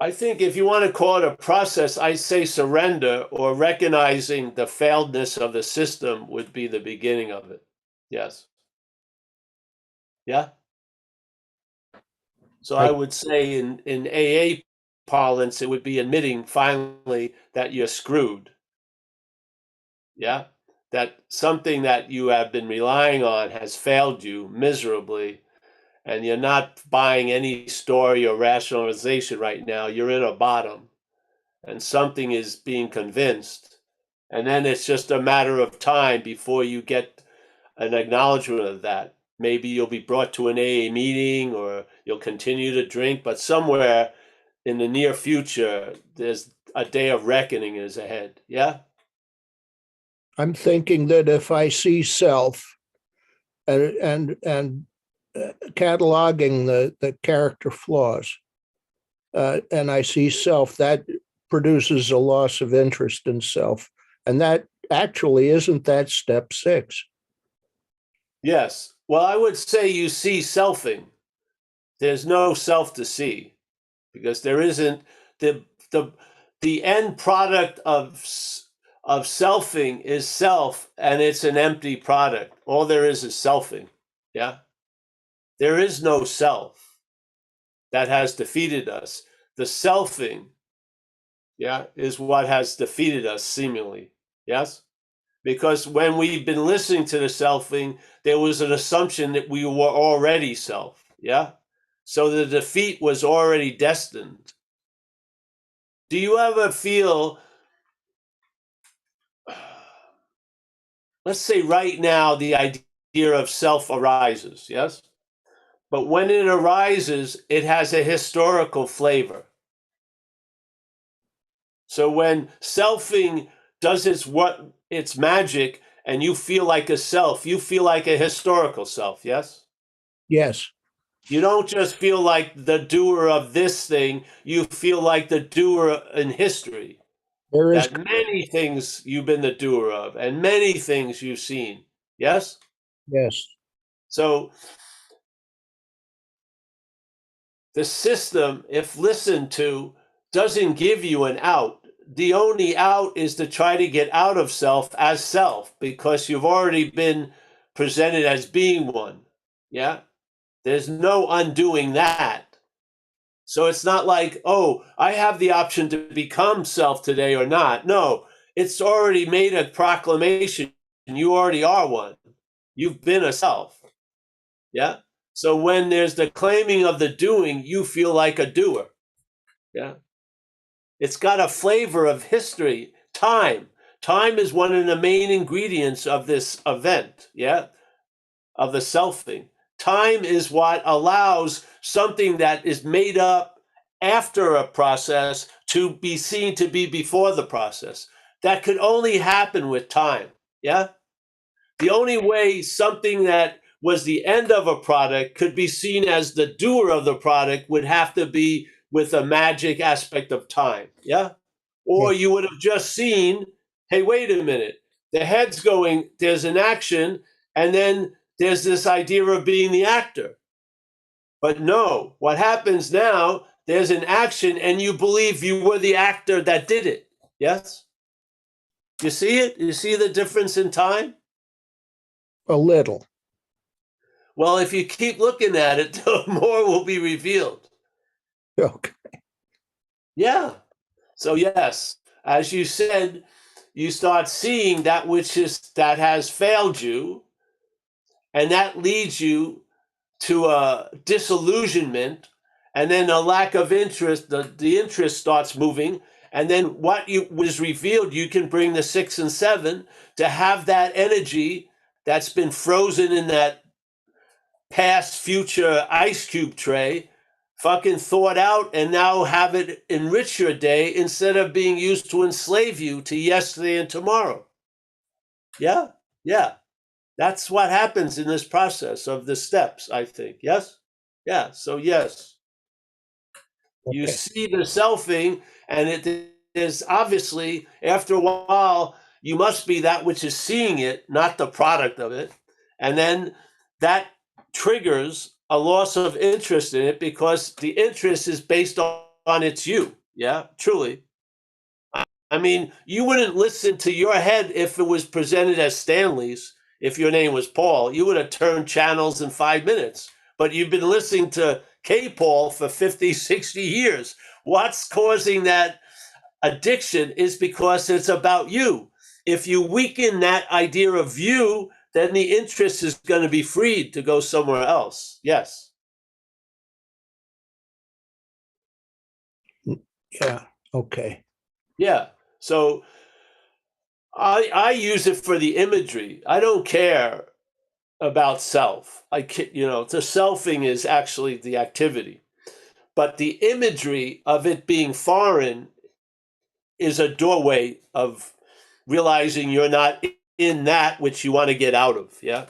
I think if you want to call it a process, I say surrender or recognizing the failedness of the system would be the beginning of it. Yes. Yeah. So I would say in AA parlance, it would be admitting finally that you're screwed. Yeah. That something that you have been relying on has failed you miserably, and you're not buying any story or rationalization right now. You're in a bottom, and something is being convinced. And then it's just a matter of time before you get an acknowledgement of that. Maybe you'll be brought to an AA meeting or you'll continue to drink, but somewhere in the near future, there's a day of reckoning is ahead. Yeah? I'm thinking that if I see self and cataloging the character flaws, and I see self, that produces a loss of interest in self. And that actually isn't that step 6. Yes. Well, I would say you see selfing. There's no self to see because there isn't the end product of selfing is self, and it's an empty product. All there is selfing. Yeah. There is no self that has defeated us. The selfing, yeah, is what has defeated us seemingly. Yes? Because when we've been listening to the selfing, there was an assumption that we were already self. Yeah? So the defeat was already destined. Do you ever feel, let's say right now, the idea of self arises, yes? But when it arises, it has a historical flavor. So when selfing does its magic and you feel like a self, you feel like a historical self, yes? Yes. You don't just feel like the doer of this thing, you feel like the doer in history. There is, That many things you've been the doer of and many things you've seen. Yes? yes. So the system, if listened to, doesn't give you an out. The only out is to try to get out of self as self, because you've already been presented as being one. Yeah. There's no undoing that. So it's not like, oh, I have the option to become self today or not. No, it's already made a proclamation. You already are one. You've been a self. Yeah. So when there's the claiming of the doing, you feel like a doer. Yeah. It's got a flavor of history, time. Time is one of the main ingredients of this event. Yeah. Of the selfing. Time is what allows something that is made up after a process to be seen to be before the process. That could only happen with time. Yeah. The only way something that was the end of a product could be seen as the doer of the product would have to be with a magic aspect of time. Yeah. Or you would have just seen, hey, wait a minute. The head's going, there's an action, and then there's this idea of being the actor. But no, what happens now, there's an action, and you believe you were the actor that did it. Yes? You see it? You see the difference in time? A little. Well, if you keep looking at it, more will be revealed. Okay. Yeah. So yes, as you said, you start seeing that which is that has failed you, and that leads you to a disillusionment, and then a lack of interest. The interest starts moving, and then what you was revealed, you can bring the 6 and 7 to have that energy that's been frozen in that past future ice cube tray fucking thawed out, and now have it enrich your day instead of being used to enslave you to yesterday and tomorrow. Yeah, yeah. That's what happens in this process of the steps, I think. Yes? Yeah. So yes. You Okay. see the selfing, and it is obviously after a while, you must be that which is seeing it, not the product of it. And then that triggers a loss of interest in it because the interest is based on its you. Yeah, truly. I mean, you wouldn't listen to your head if it was presented as Stanley's. If your name was Paul, you would have turned channels in 5 minutes. But you've been listening to K Paul for 50, 60 years. What's causing that addiction is because it's about you. If you weaken that idea of you, then the interest is going to be freed to go somewhere else. Yes. Yeah. Okay. Yeah. So I use it for the imagery. I don't care about self. The selfing is actually the activity, but the imagery of it being foreign is a doorway of realizing you're not in that which you want to get out of. Yeah.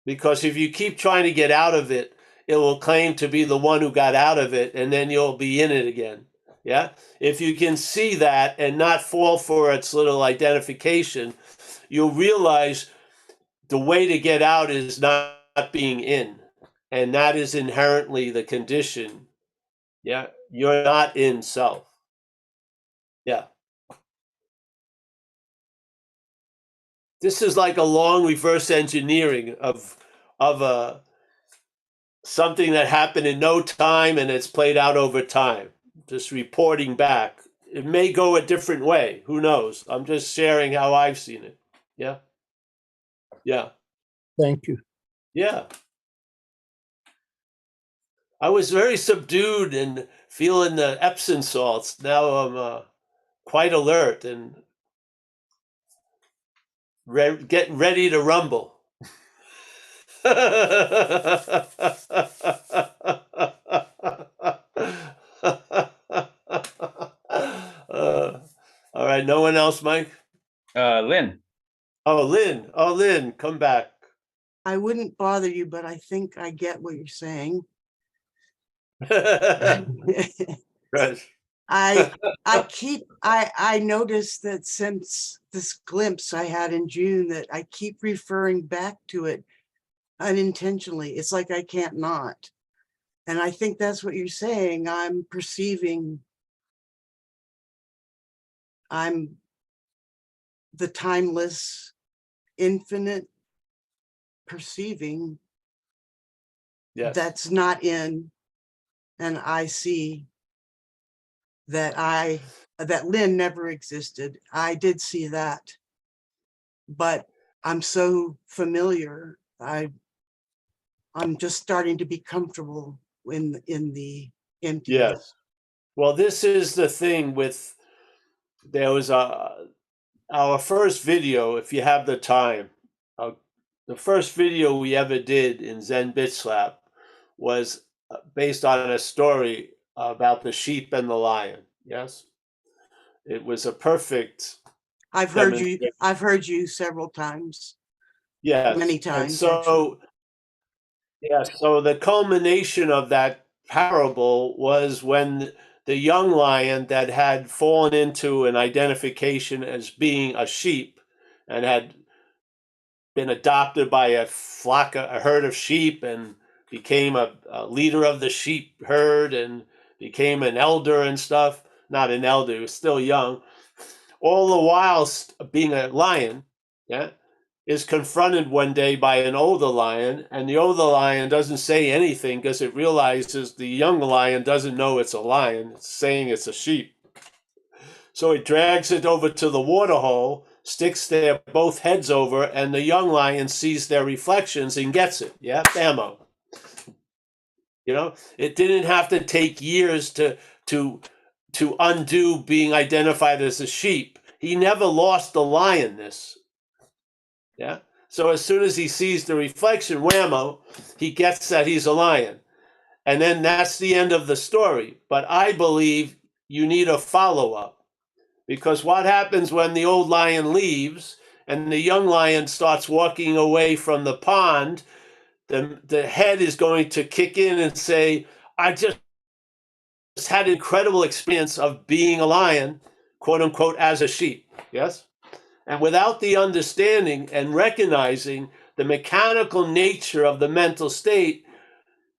Because if you keep trying to get out of it, it will claim to be the one who got out of it, and then you'll be in it again. Yeah. If you can see that and not fall for its little identification, you'll realize the way to get out is not being in. And that is inherently the condition. Yeah. You're not in self. Yeah. This is like a long reverse engineering of something that happened in no time, and it's played out over time. Just reporting back. It may go a different way. Who knows? I'm just sharing how I've seen it. Yeah. Yeah. Thank you. Yeah. I was very subdued and feeling the Epsom salts. Now I'm quite alert and getting ready to rumble. All right, no one else, Mike? Lynn. Oh, Lynn, come back. I wouldn't bother you, but I think I get what you're saying. Right. I noticed that since this glimpse I had in June that I keep referring back to it unintentionally. It's like I can't not. And I think that's what you're saying. I'm perceiving I'm the timeless, infinite perceiving Yes. that's not in, and I see that that Lynn never existed. I did see that, but I'm so familiar. I'm just starting to be comfortable in the emptiness. Yes. Well, this is the thing with, there was our first video, if you have the time, the first video we ever did in Zen Bit Slap was based on a story about the sheep and the lion. Yes. It was a perfect I've heard you several times, yes. many And times. so, yeah, so the culmination of that parable was when the young lion that had fallen into an identification as being a sheep and had been adopted by a herd of sheep, and became a leader of the sheep herd and became an elder and stuff. Not an elder, he was still young. All the while being a lion, yeah, is confronted one day by an older lion, and the older lion doesn't say anything because it realizes the young lion doesn't know it's a lion. It's saying it's a sheep. So it drags it over to the water hole, sticks their both heads over, and the young lion sees their reflections and gets it. Yeah, bammo. You know, it didn't have to take years to undo being identified as a sheep. He never lost the lionness. Yeah. So as soon as he sees the reflection, whammo, he gets that he's a lion. And then that's the end of the story. But I believe you need a follow-up. Because what happens when the old lion leaves and the young lion starts walking away from the pond, the head is going to kick in and say, I just had an incredible experience of being a lion, quote unquote, as a sheep. Yes? And without the understanding and recognizing the mechanical nature of the mental state,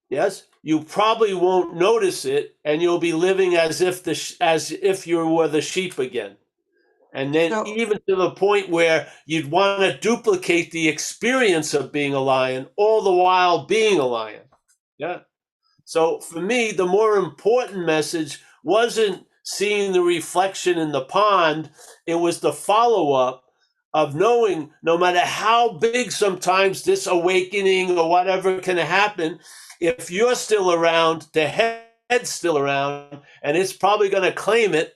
yes, you probably won't notice it, and you'll be living as if you were the sheep again. And then So- even to the point where you'd want to duplicate the experience of being a lion, all the while being a lion. Yeah. So for me, the more important message wasn't seeing the reflection in the pond. It was the follow-up of knowing no matter how big sometimes this awakening or whatever can happen, if you're still around, the head's still around, and it's probably going to claim it.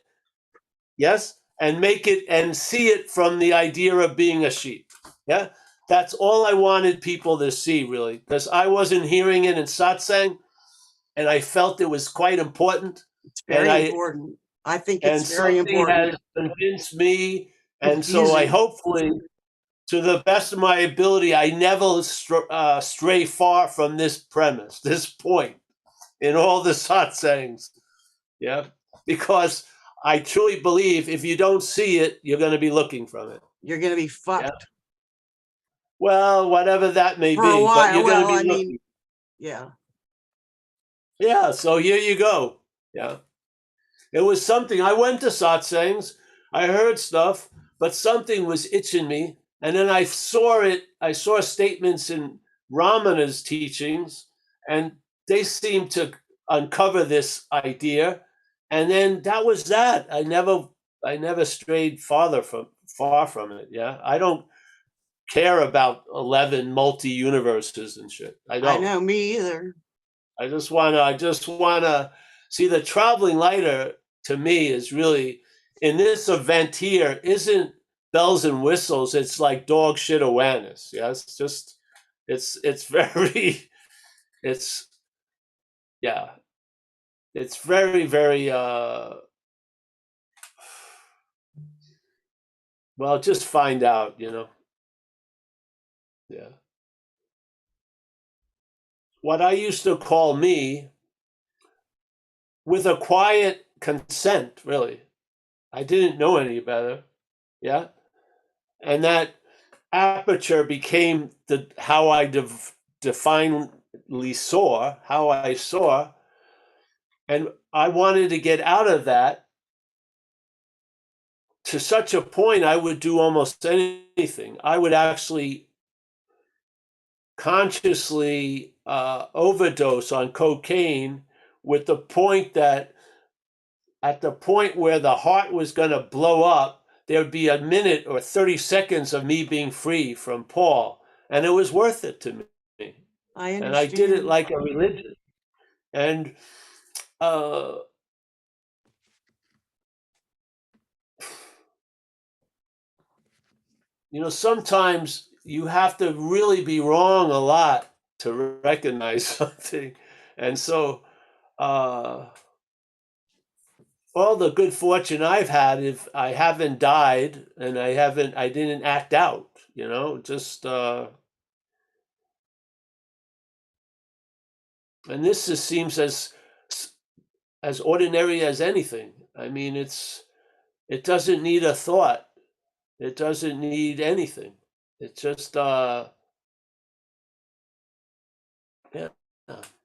Yes. And make it and see it from the idea of being a sheep. Yeah. That's all I wanted people to see, really, because I wasn't hearing it in satsang, and I felt it was quite important. It's very important. I think it's very something important. has convinced me, and so I hopefully, to the best of my ability, I never stray far from this premise, this point, in all the satsangs. Yeah, because I truly believe if you don't see it, you're going to be looking from it. You're going to be fucked. Yeah. Well, whatever that may For a be, while. but you're going to Well, be I looking. mean, yeah. Yeah, so here you go. Yeah. It was something. I went to satsangs, I heard stuff, but something was itching me. And then I saw it. I saw statements in Ramana's teachings, and they seemed to uncover this idea. And then that was that. I never strayed far from it. Yeah. I don't care about 11 multi-universes and shit. I don't. I know, me either. I just wanna see the traveling lighter. To me, is really in this event here isn't bells and whistles. It's like dog shit awareness. Yes, it's very it's yeah, it's very well, just find out, yeah. What I used to call me, with a quiet consent, really. I didn't know any better. Yeah. And that aperture became how I definedly saw, how I saw. And I wanted to get out of that. to such a point, I would do almost anything. I would actually consciously overdose on cocaine with the point that at the point where the heart was going to blow up, there would be a minute or 30 seconds of me being free from Paul. And it was worth it to me. I And I did it understand. like a religion. And you know, sometimes you have to really be wrong a lot to recognize something. And so all the good fortune I've had, if I haven't died and I didn't act out, you know, just and this just seems as ordinary as anything. I mean, it doesn't need a thought. It doesn't need anything. It's just yeah.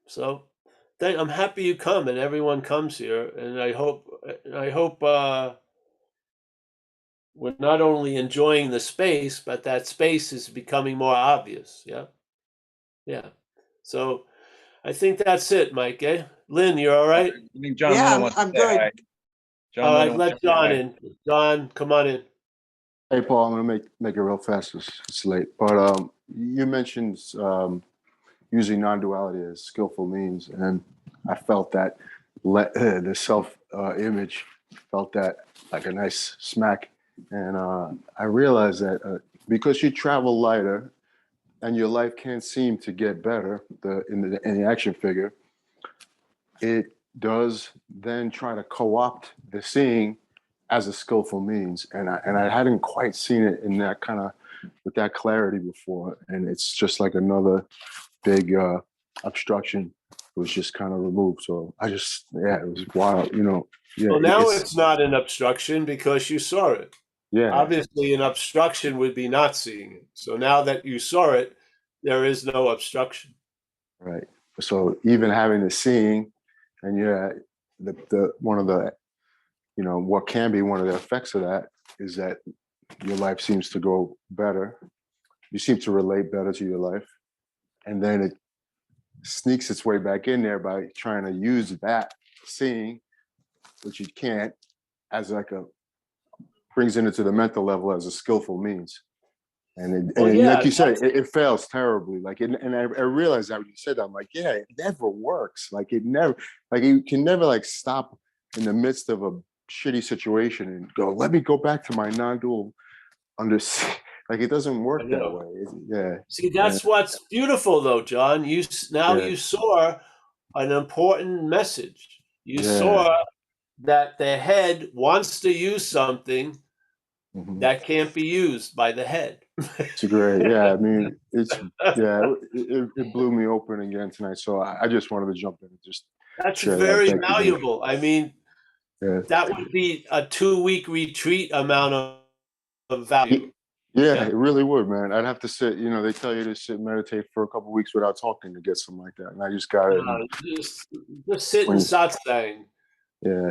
So I'm happy you come and everyone comes here, and I hope we're not only enjoying the space, but that space is becoming more obvious. Yeah. Yeah. So I think that's it, Mike. Eh? Lynn, you're all right? I think John Yeah, Lennon wants to I'm say good. hi. John All Lennon right, wants to let say John hi. in. John, come on in. Hey, Paul, I'm gonna make it real fast. It's late, but you mentioned using non-duality as skillful means, and I felt that the self image felt that like a nice smack, and I realized that because you travel lighter and your life can't seem to get better, in the action figure, it does then try to co-opt the seeing as a skillful means, and I hadn't quite seen it in that kind of with that clarity before, and it's just like another big obstruction was just kind of removed. So I just it was wild, you know. Yeah, Well, now it's not an obstruction because you saw it. yeah, Obviously, an obstruction would be not seeing it. So now that you saw it, there is no obstruction. right. So even having the seeing, and the one of the what can be one of the effects of that is that your life seems to go better. You seem to relate better to your life, and then it sneaks its way back in there by trying to use that seeing, which you can't, as like a brings it into the mental level as a skillful means. And Well, and like yeah, you said, it fails terribly. Like, and I realized that when you said that, I'm like, yeah, it never works. Like you can never like stop in the midst of a shitty situation and go, let me go back to my non-dual understanding. Like it doesn't I work that know. way. Yeah, See, that's what's beautiful, though, John. Now yeah, you saw an important message. You yeah. saw that the head wants to use something Mhm. that can't be used by the head. It's great. Yeah, I mean, it blew me open again tonight. So I just wanted to jump in and just That's share that. very Thank you, man. valuable. I mean, Yeah. that would be a 2-week retreat amount of value. Yeah, Yeah. it really would, man. I'd have to sit, they tell you to sit and meditate for a couple of weeks without talking to get something like that. And I just got it. And Just sit in when, satsang. yeah,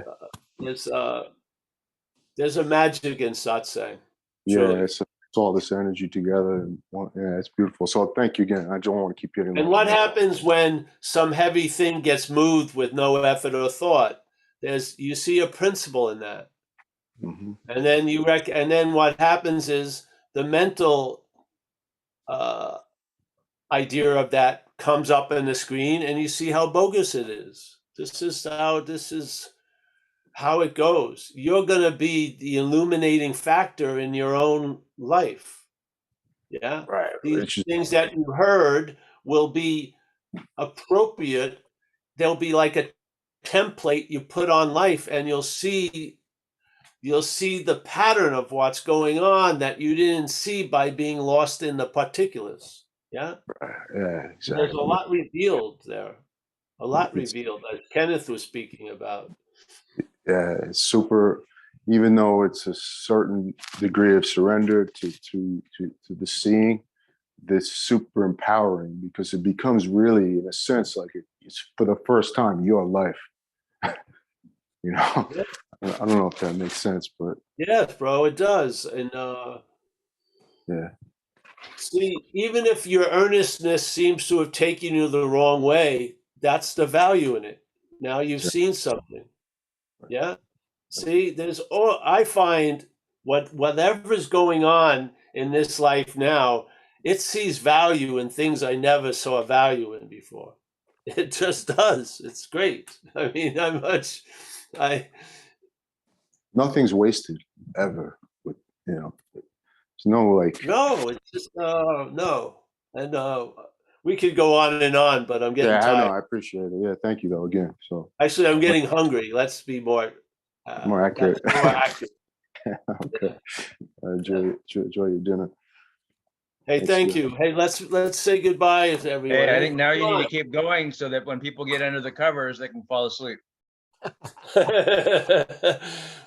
There's a magic in satsang. yeah, Truly. it's all this energy together. And yeah, it's beautiful. So thank you again. I don't want to keep getting And long. what happens when some heavy thing gets moved with no effort or thought? You see a principle in that. Mm-hmm. And then and then what happens is the mental idea of that comes up on the screen, and you see how bogus it is. This is how it goes. You're going to be the illuminating factor in your own life. Yeah. Right. These It's just, things that you heard will be appropriate. They'll be like a template you put on life, and you'll see the pattern of what's going on that you didn't see by being lost in the particulars. Yeah. yeah, There's a exactly. lot revealed there. A lot It's, revealed, as Kenneth was speaking about. yeah, it's super, even though it's a certain degree of surrender to the seeing, that's super empowering because it becomes really, in a sense, like it's for the first time your life. Yeah. I don't know if that makes sense, but Yes, bro, it does. And yeah, see, even if your earnestness seems to have taken you the wrong way, that's the value in it. Now you've seen something. Yeah. See, there's all I find whatever's going on in this life now, it sees value in things I never saw value in before. It just does. It's great. I mean, I nothing's wasted ever. With there's no like. no, it's just no. And we could go on and on, but I'm getting Yeah, I know. tired. I appreciate it. Yeah, thank you though again. So Actually, I'm getting hungry. Let's be more more accurate. that's more accurate. Okay. Enjoy your dinner. Hey, Thanks, thank yeah. you. Hey, let's say goodbye to everyone. Hey, I think now you need to keep going so that when people get under the covers, they can fall asleep.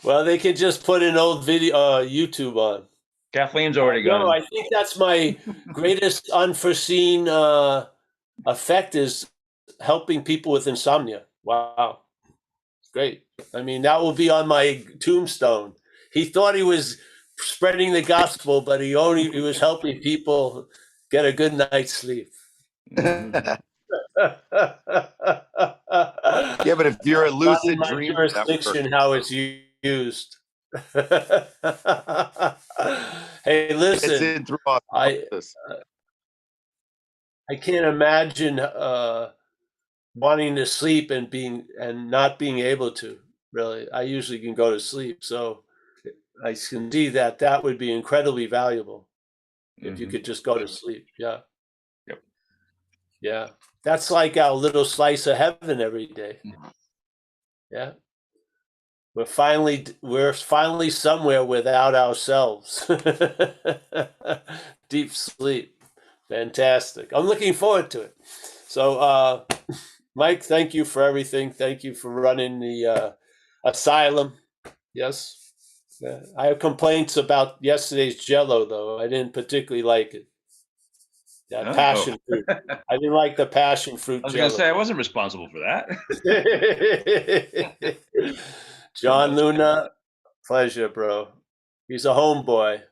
Well, they can just put an old video YouTube on. Kathleen's already No, gone. I think that's my greatest unforeseen effect is helping people with insomnia. Wow. Great. I mean, that will be on my tombstone. He thought he was spreading the gospel, but he was helping people get a good night's sleep. Mhm. Yeah, but if you're a Not in lucid my dreamer, that works. jurisdiction how it's used. Hey, It's listen, in through I osmosis. I can't imagine wanting to sleep and not being able to. Really, I usually can go to sleep, so I can see that would be incredibly valuable if you Mhm. could just go to sleep. Yeah. Yep. Yeah, that's like our little slice of heaven every day. Yeah. We're finally somewhere without ourselves. Deep sleep. Fantastic. I'm looking forward to it. So, Mike, thank you for everything. Thank you for running the asylum. Yes. Yeah. I have complaints about yesterday's Jello, though. I didn't particularly like it. Yeah, Oh. passion fruit. I didn't like the passion fruit I was going to say, I Jello. wasn't responsible for that. John Luna, pleasure, bro. He's a homeboy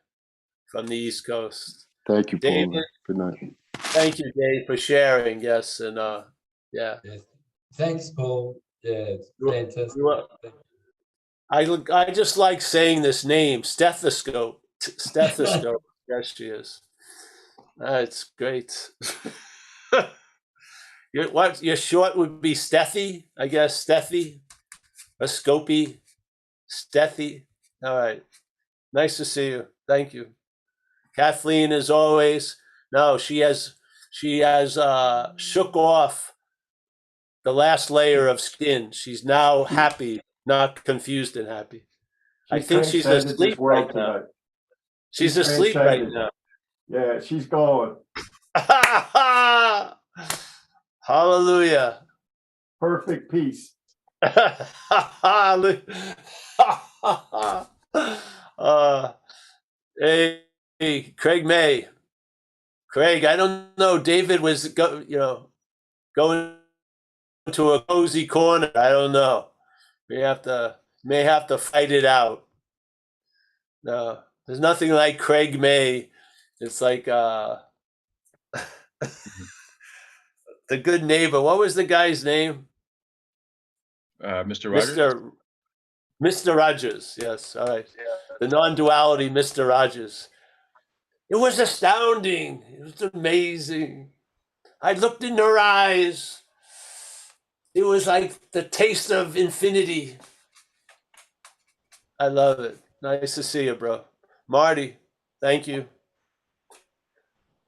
from the East Coast. Thank you, Paul. David, Man. Good night. thank you, Dave, for sharing. Yes, and yeah. Yes. Thanks, Paul. Yeah, it's You- fantastic. you- I just like saying this name, stethoscope. Stethoscope. Yes, she is. It's great. Your short would be Steffi, I guess. Steffi, a Scopy, Steffi. All right. Nice to see you. Thank you. Kathleen, as always. No, she has shook off the last layer of skin. She's now happy, not confused and happy. I think she's transcended this asleep world right now. tonight. She's asleep right transcended. now. Yeah, she's gone. Hallelujah. Perfect peace. Hey, Craig May. Craig, I don't know. David was going to a cozy corner. I don't know. We may have to fight it out. No, there's nothing like Craig May. It's like the good neighbor. What was the guy's name? Mr. Rogers? Mr. Rogers. Yes. All right. The non-duality Mr. Rogers. It was astounding. It was amazing. I looked in her eyes. It was like the taste of infinity. I love it. Nice to see you, bro. Marty, thank you.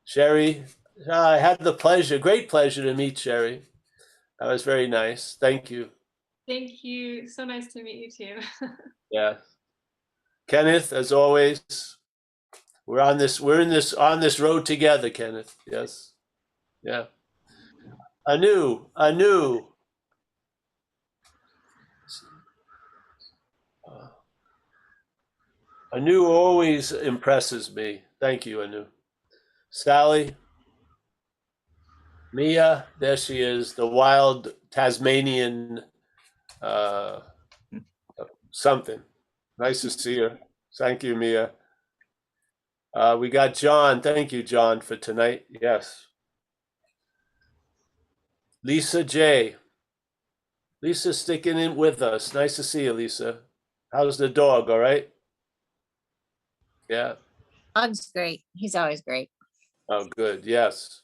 Sherry, I had the pleasure, great pleasure to meet Sherry. That was very nice. Thank you. Thank you. So nice to meet you too. Yeah. Kenneth, as always, we're on this road together, Kenneth. Yes. Yeah. Anu. Anu always impresses me. Thank you, Anu. Sally. Mia, there she is, the wild Tasmanian something. Nice to see you. Thank you, Mia. We got John. Thank you, John, for tonight. Yes. Lisa J. Lisa sticking in with us. Nice to see you, Lisa. How's the dog? All right? Yeah. Dog's great. He's always great. Oh, good. Yes.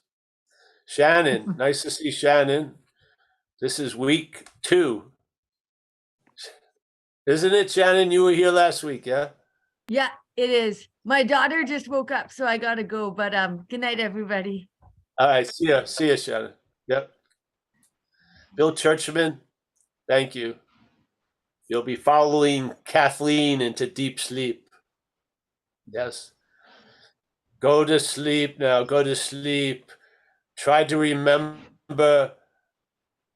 Shannon. Nice to see Shannon. This is week 2. Isn't it, Shannon? You were here last week, yeah? Yeah, it is. My daughter just woke up, so I gotta go. But good night, everybody. All right. See ya. See ya, Shannon. Yep. Bill Churchman, thank you. You'll be following Kathleen into deep sleep. Yes. Go to sleep now. Go to sleep. Try to remember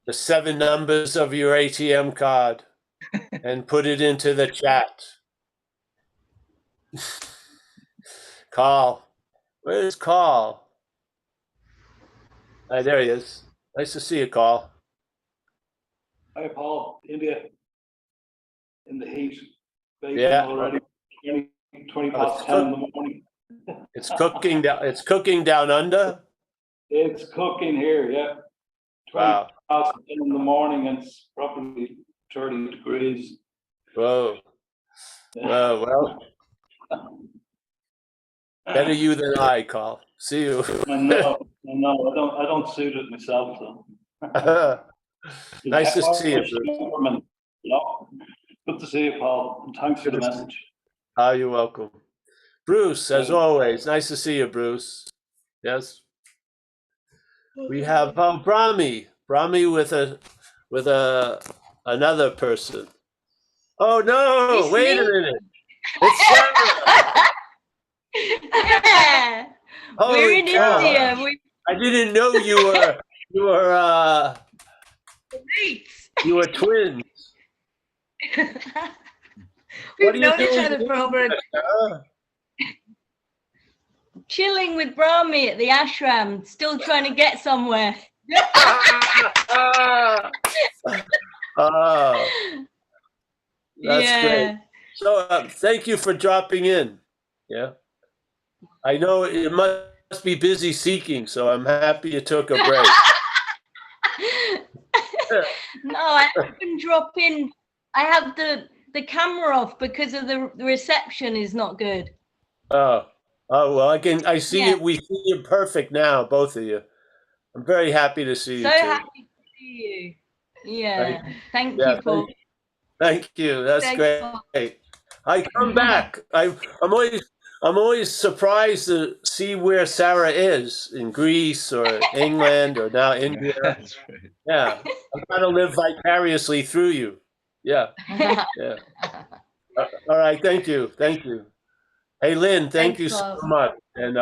the 7 numbers of your ATM card and put it into the chat. Carl. Where's Carl? There he is. Nice to see you, Carl. Hi, Paul. India in the heat. Baking Yeah. already. 20 Oh, past 10 in the morning. It's cooking down. It's cooking down under. It's cooking here, yeah. 20 Wow. past 10 in the morning, and it's probably 30 degrees. Whoa. Well. Better you than I, Carl. See you. I know. I don't suit it myself, though. Nice to see you, Bruce. Good to see you, Paul. And thanks for the message. You're welcome. Bruce, as always, nice to see you, Bruce. Yes. We have Brahmi with another person. Oh no! It's wait me? a minute. It's Sarah. Yeah. Holy We're in cow. India. I didn't know you were twins. We've you known each doing other for over a Sarah? chilling with Brahmi at the ashram, still trying to get somewhere. Oh, that's Yeah. great. So thank you for dropping in. Yeah. I know it must be busy seeking, so I'm happy you took a break. No, I often drop in. I have the camera off because of the reception is not good. Oh, well, I see Yeah. it. We see you perfect now, both of you. I'm very happy to see So you too. happy to see you. Yeah. Thank Yeah, you, Paul. Thank you. That's Thanks, great. Paul. I come back. I'm always surprised to see where Sarah is in Greece or England or now India. That's right. Yeah, I'm trying to live vicariously through you. Yeah, yeah. All right. Thank you. Hey, Lynn, thank Thanks, you so Paul. much. And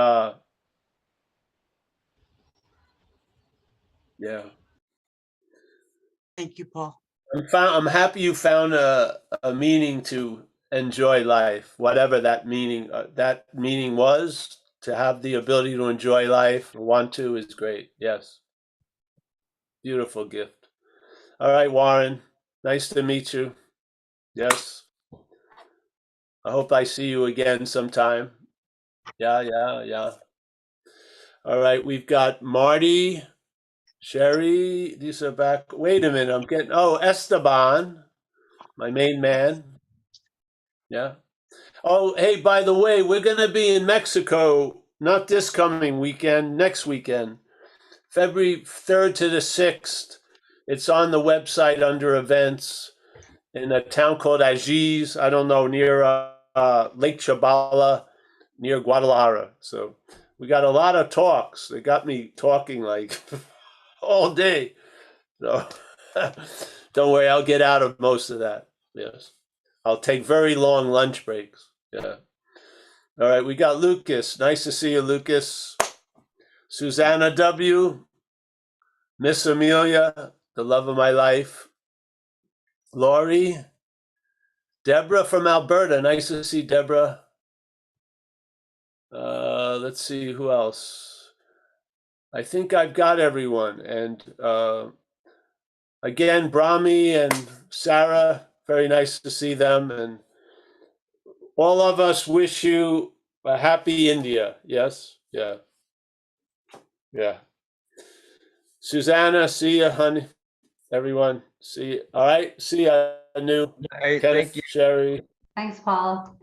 yeah. Thank you, Paul. I'm happy you found a meaning to enjoy life, whatever that meaning was. To have the ability to enjoy life, want to, is great. Yes, beautiful gift. All right, Warren, nice to meet you. Yes, I hope I see you again sometime. Yeah. All right, we've got Marty, Sherry. These are back. Wait a minute, Esteban, my main man. Yeah. Oh, hey, by the way, we're going to be in Mexico, not this coming weekend, next weekend, February 3rd to the 6th. It's on the website under events in a town called Ajiz, I don't know, near Lake Chabala, near Guadalajara. So we got a lot of talks. They got me talking like all day. So don't worry, I'll get out of most of that. Yes. I'll take very long lunch breaks. Yeah. All right, we got Lucas. Nice to see you, Lucas. Susanna W. Miss Amelia, the love of my life. Lori. Deborah from Alberta. Nice to see Deborah. Let's see who else. I think I've got everyone. And again, Brahmi and Sarah, very nice to see them. And all of us wish you a happy India. Yes. Yeah. Yeah. Susanna, see you, honey. Everyone, see you. All right. See you, Anu, Hey, Kenneth, thank you. Sherry. Thanks, Paul. Thank